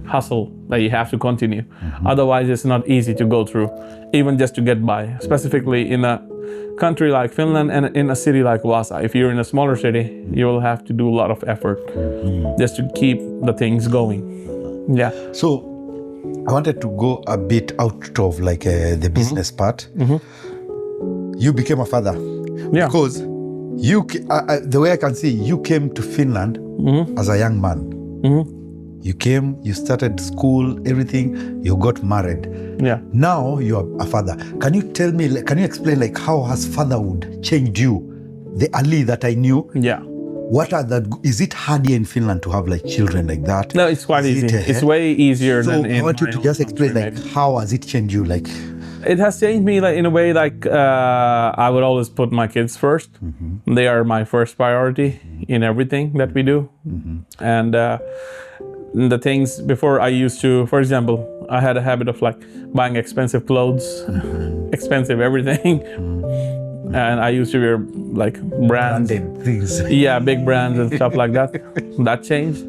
hustle that you have to continue. Otherwise, it's not easy to go through, even just to get by, specifically in a country like Finland and in a city like Vaasa. If you're in a smaller city, you will have to do a lot of effort just to keep the things going. Yeah. So I wanted to go a bit out of like the business part. You became a father. Yeah. Because you, the way I can see, you came to Finland as a young man. You came, you started school, everything, you got married. Yeah. Now you are a father. Can you tell me, can you explain like how has fatherhood changed you? The Ali that I knew. Yeah. What are that? Is it hard here in Finland to have like children like that? No, it's quite easy. It's way easier so than in I want you to just explain like maybe. How has it changed you? Like it has changed me like in a way like I would always put my kids first. They are my first priority in everything that we do. And the things before I used to, for example, I had a habit of like buying expensive clothes, expensive everything. And I used to wear like brands. branded things. Yeah, big brands and stuff like that. That changed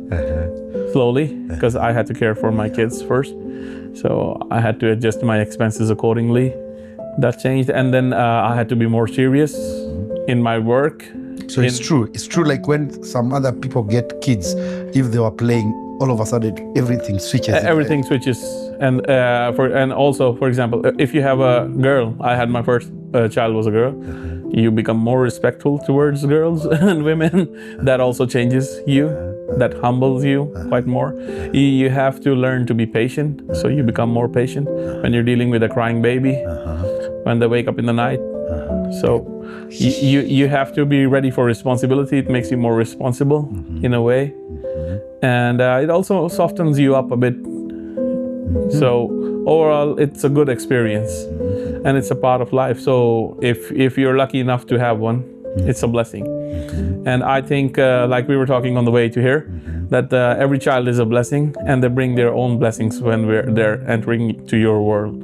slowly because I had to care for my kids first. So I had to adjust my expenses accordingly. That changed. And then I had to be more serious in my work. So it's true. It's true like when some other people get kids, if they were playing, all of a sudden everything switches. Everything switches. And also, for example, if you have a girl, I had my first child was a girl, you become more respectful towards girls and women. That also changes you. That humbles you quite more. You have to learn to be patient, so you become more patient when you're dealing with a crying baby, when they wake up in the night. So you have to be ready for responsibility. It makes you more responsible in a way. And it also softens you up a bit So overall, it's a good experience, and it's a part of life. So if you're lucky enough to have one, it's a blessing. And I think, like we were talking on the way to here, that every child is a blessing, and they bring their own blessings when they're entering to your world.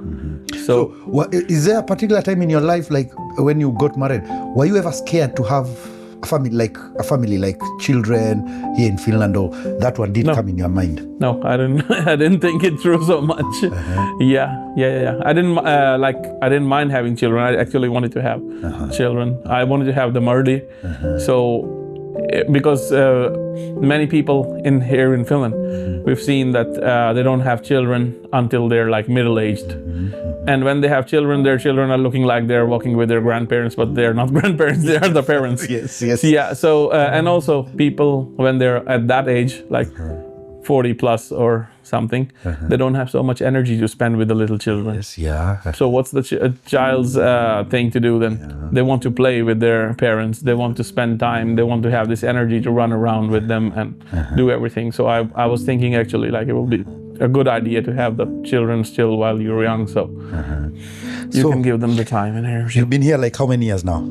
So is there a particular time in your life, like when you got married, were you ever scared to have a family like children here in Finland, or that one did come in your mind? No, I didn't. I didn't think it through so much. Yeah. I didn't mind having children. I actually wanted to have children. I wanted to have them early. So because many people here in Finland, we've seen that they don't have children until they're like middle-aged. And when they have children, their children are looking like they're walking with their grandparents, but they're not grandparents, they are the parents. Yes. Yeah, so, and also people, when they're at that age, like 40 plus or something, they don't have so much energy to spend with the little children. Yes, yeah. So what's the child's thing to do then? Yeah. They want to play with their parents, they want to spend time, they want to have this energy to run around with them and do everything. So I was thinking actually like it will be a good idea to have the children still while you're young, so you can give them the time and energy. You've been here like how many years now?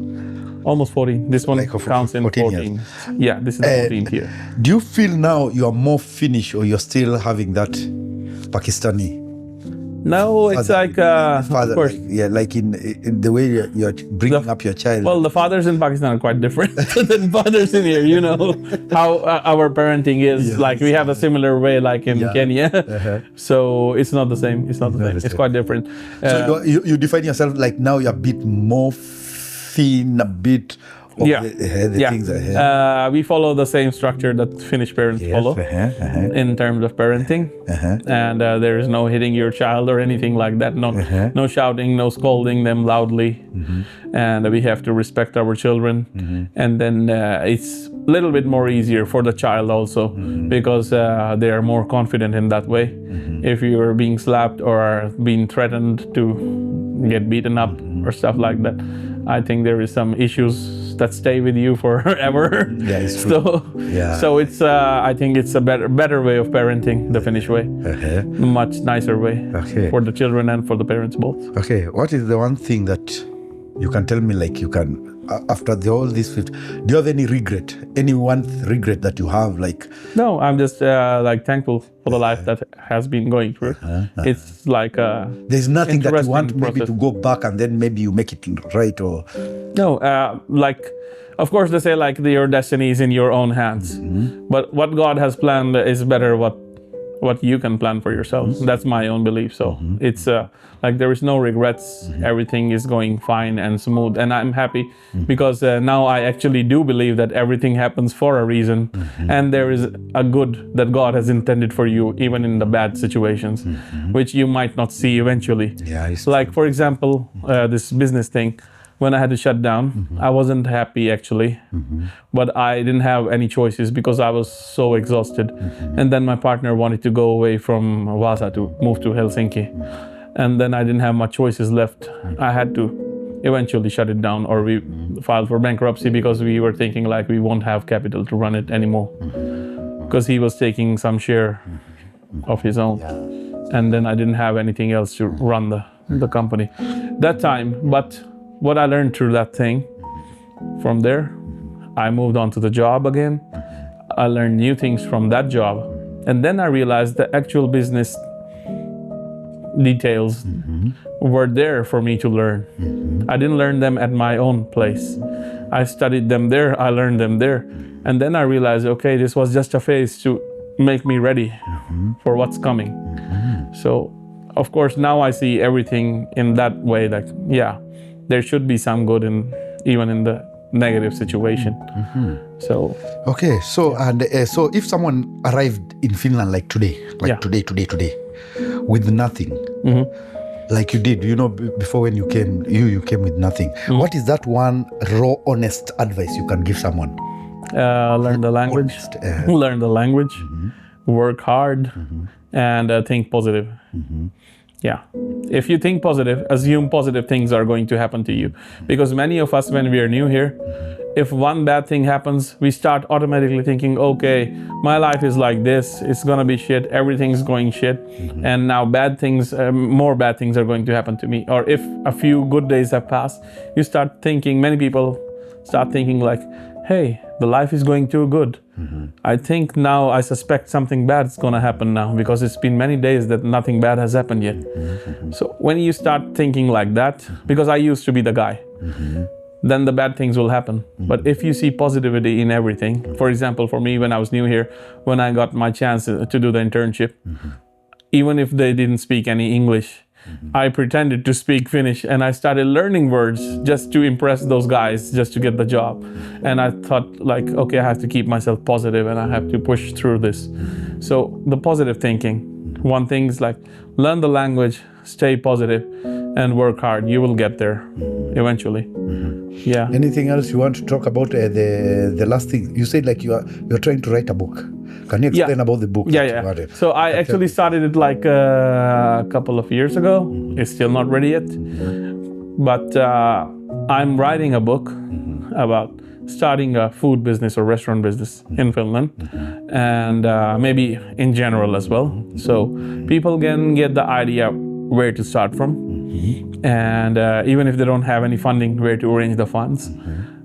Almost 14. This one like counts in 14. Yeah, this is the 14th year. Do you feel now you are more Finnish, or you're still having that Pakistani? No, it's like father, of course. like in the way you're bringing up your child. Well, the fathers in Pakistan are quite different than fathers in here. You know how our parenting is. Yes. Like we have a similar way, like in Kenya. So it's not the same. It's not the same. It's quite different. So you define yourself like now you're a bit more thin, a bit. The things ahead. We follow the same structure that Finnish parents follow in terms of parenting, and there is no hitting your child or anything like that. No shouting, no scolding them loudly, and we have to respect our children. And then it's a little bit more easier for the child also because they are more confident in that way. If you're being slapped or being threatened to get beaten up or stuff like that, I think there is some issues that stay with you forever. Yeah, it's true. So it's I think it's a better way of parenting, the Finnish way. Much nicer way for the children and for the parents both. Okay, what is the one thing that you can tell me, like you can, after all this, do you have any regret? Any one regret that you have? Like no, I'm just like thankful for the life that has been going through. It's like there's nothing that you want maybe to go back and then maybe you make it right, or no, like of course they say like your destiny is in your own hands, but what God has planned is better what you can plan for yourself. That's my own belief. So it's like there is no regrets. Everything is going fine and smooth, and I'm happy because now I actually do believe that everything happens for a reason, and there is a good that God has intended for you, even in the bad situations, which you might not see eventually. Like for example, this business thing. When I had to shut down, I wasn't happy actually, but I didn't have any choices because I was so exhausted. And then my partner wanted to go away from Vasa to move to Helsinki. And then I didn't have much choices left. I had to eventually shut it down, or we filed for bankruptcy because we were thinking like we won't have capital to run it anymore. Because he was taking some share of his own. And then I didn't have anything else to run the company that time. But what I learned through that thing, from there, I moved on to the job again. I learned new things from that job. And then I realized the actual business details were there for me to learn. I didn't learn them at my own place. I studied them there, I learned them there. And then I realized, okay, this was just a phase to make me ready for what's coming. So, of course, now I see everything in that way, like, there should be some good even in the negative situation. So okay, so and so if someone arrived in Finland like today, today, with nothing, like you did, you know, before when you came, you came with nothing. What is that one raw, honest advice you can give someone? Learn the language. Learn the language. Work hard, and think positive. If you think positive, assume positive things are going to happen to you. Because many of us, when we are new here, if one bad thing happens, we start automatically thinking, okay, my life is like this, it's gonna be shit, everything's going shit, and now bad things, more bad things are going to happen to me. Or if a few good days have passed, you start thinking, many people start thinking like, hey, the life is going too good. I think now I suspect something bad is gonna happen now, because it's been many days that nothing bad has happened yet. So when you start thinking like that, because I used to be the guy, then the bad things will happen. But if you see positivity in everything, for example, for me, when I was new here, when I got my chance to do the internship, even if they didn't speak any English, I pretended to speak Finnish, and I started learning words just to impress those guys, just to get the job. And I thought like, okay, I have to keep myself positive and I have to push through this. So the positive thinking, one thing is like, learn the language, stay positive, and work hard. You will get there eventually. Yeah. Anything else you want to talk about? The last thing you said, like you're trying to write a book. Can you explain about the book? Yeah. So I actually started it like a couple of years ago. It's still not ready yet, but I'm writing a book about starting a food business or restaurant business in Finland, and maybe in general as well. So people can get the idea where to start from, and even if they don't have any funding, where to arrange the funds,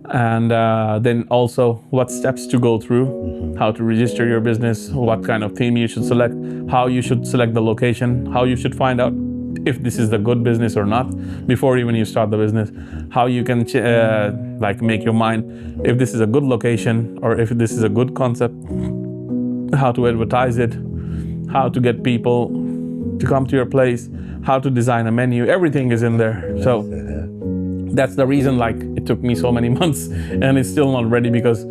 and then also what steps to go through, how to register your business, what kind of theme you should select, how you should select the location, how you should find out if this is the good business or not before even you start the business, how you can like make your mind if this is a good location or if this is a good concept, how to advertise it, how to get people to come to your place, how to design a menu. Everything is in there. So that's the reason like it took me so many months and it's still not ready, because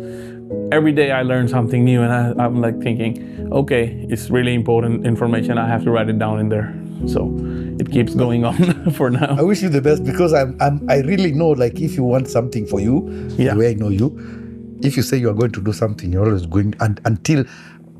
every day I learn something new, and I'm like thinking, okay, it's really important information, I have to write it down in there. So it keeps going on for now. I wish you the best, because I really know, like, if you want something for you, the way I know you, if you say you are going to do something, you're always going, and until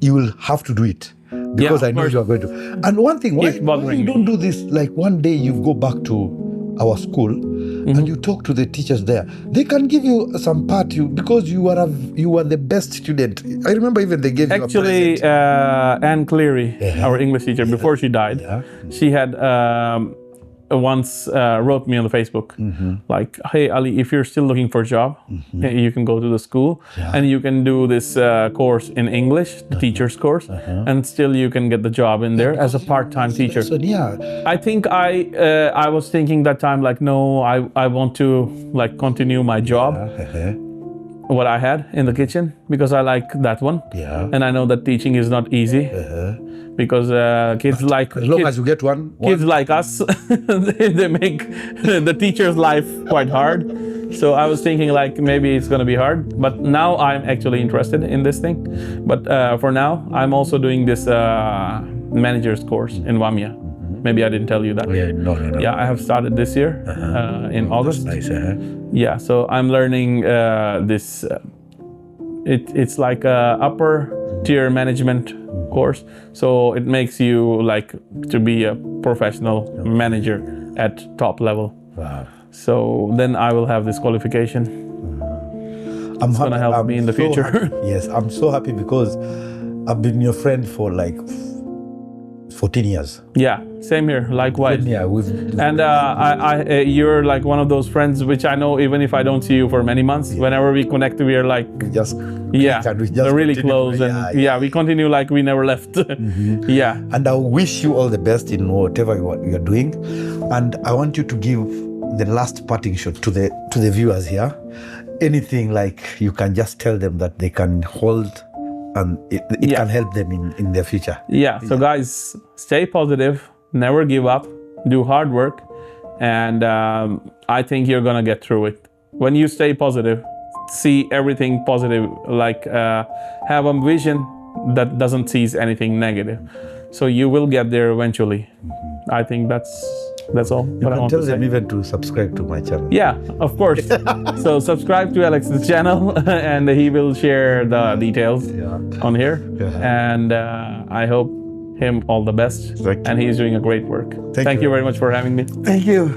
you will have to do it, because I know you are going to. And one thing, why you don't do this, like one day you go back to our school and you talk to the teachers there. They can give you some part, because you are the best student. I remember even they gave you a present. Anne Cleary, our English teacher, before she died, she had once wrote me on the Facebook, like, hey Ali, if you're still looking for a job, you can go to the school and you can do this course in English, the teacher's course, and still you can get the job in there as a part-time teacher. I think I was thinking that time, like, no, I want to like continue my job, what I had in the kitchen, because I like that one, and I know that teaching is not easy. Because kids like as long as you get one kids like us, they make the teacher's life quite hard. So I was thinking like maybe it's gonna be hard, but now I'm actually interested in this thing. But for now, I'm also doing this manager's course in Vamia. Maybe I didn't tell you that. No. Yeah, I have started this year in August. That's nice. Yeah, so I'm learning this. It's like a upper tier management course, so it makes you like to be a professional manager at top level. Wow. So then I will have this qualification. It's gonna help me in the future. Yes, I'm so happy, because I've been your friend for like 14 years. Yeah, same here, likewise. Yeah, and you're like one of those friends which I know even if I don't see you for many months, whenever we connect, we are like, we're really close, and we continue like we never left. And I wish you all the best in whatever you're doing, and I want you to give the last parting shot to the viewers here. Anything like you can just tell them that they can hold, and it can help them in their future. So guys, stay positive, never give up, do hard work, and I think you're gonna get through it. When you stay positive, see everything positive, like have a vision that doesn't see anything negative. So you will get there eventually. I think that's all. You can tell them even to subscribe to my channel. Yeah, of course. So subscribe to Alex's channel, and he will share the details on here. And I hope him all the best. And he's doing a great work. Thank you very much for having me. Thank you.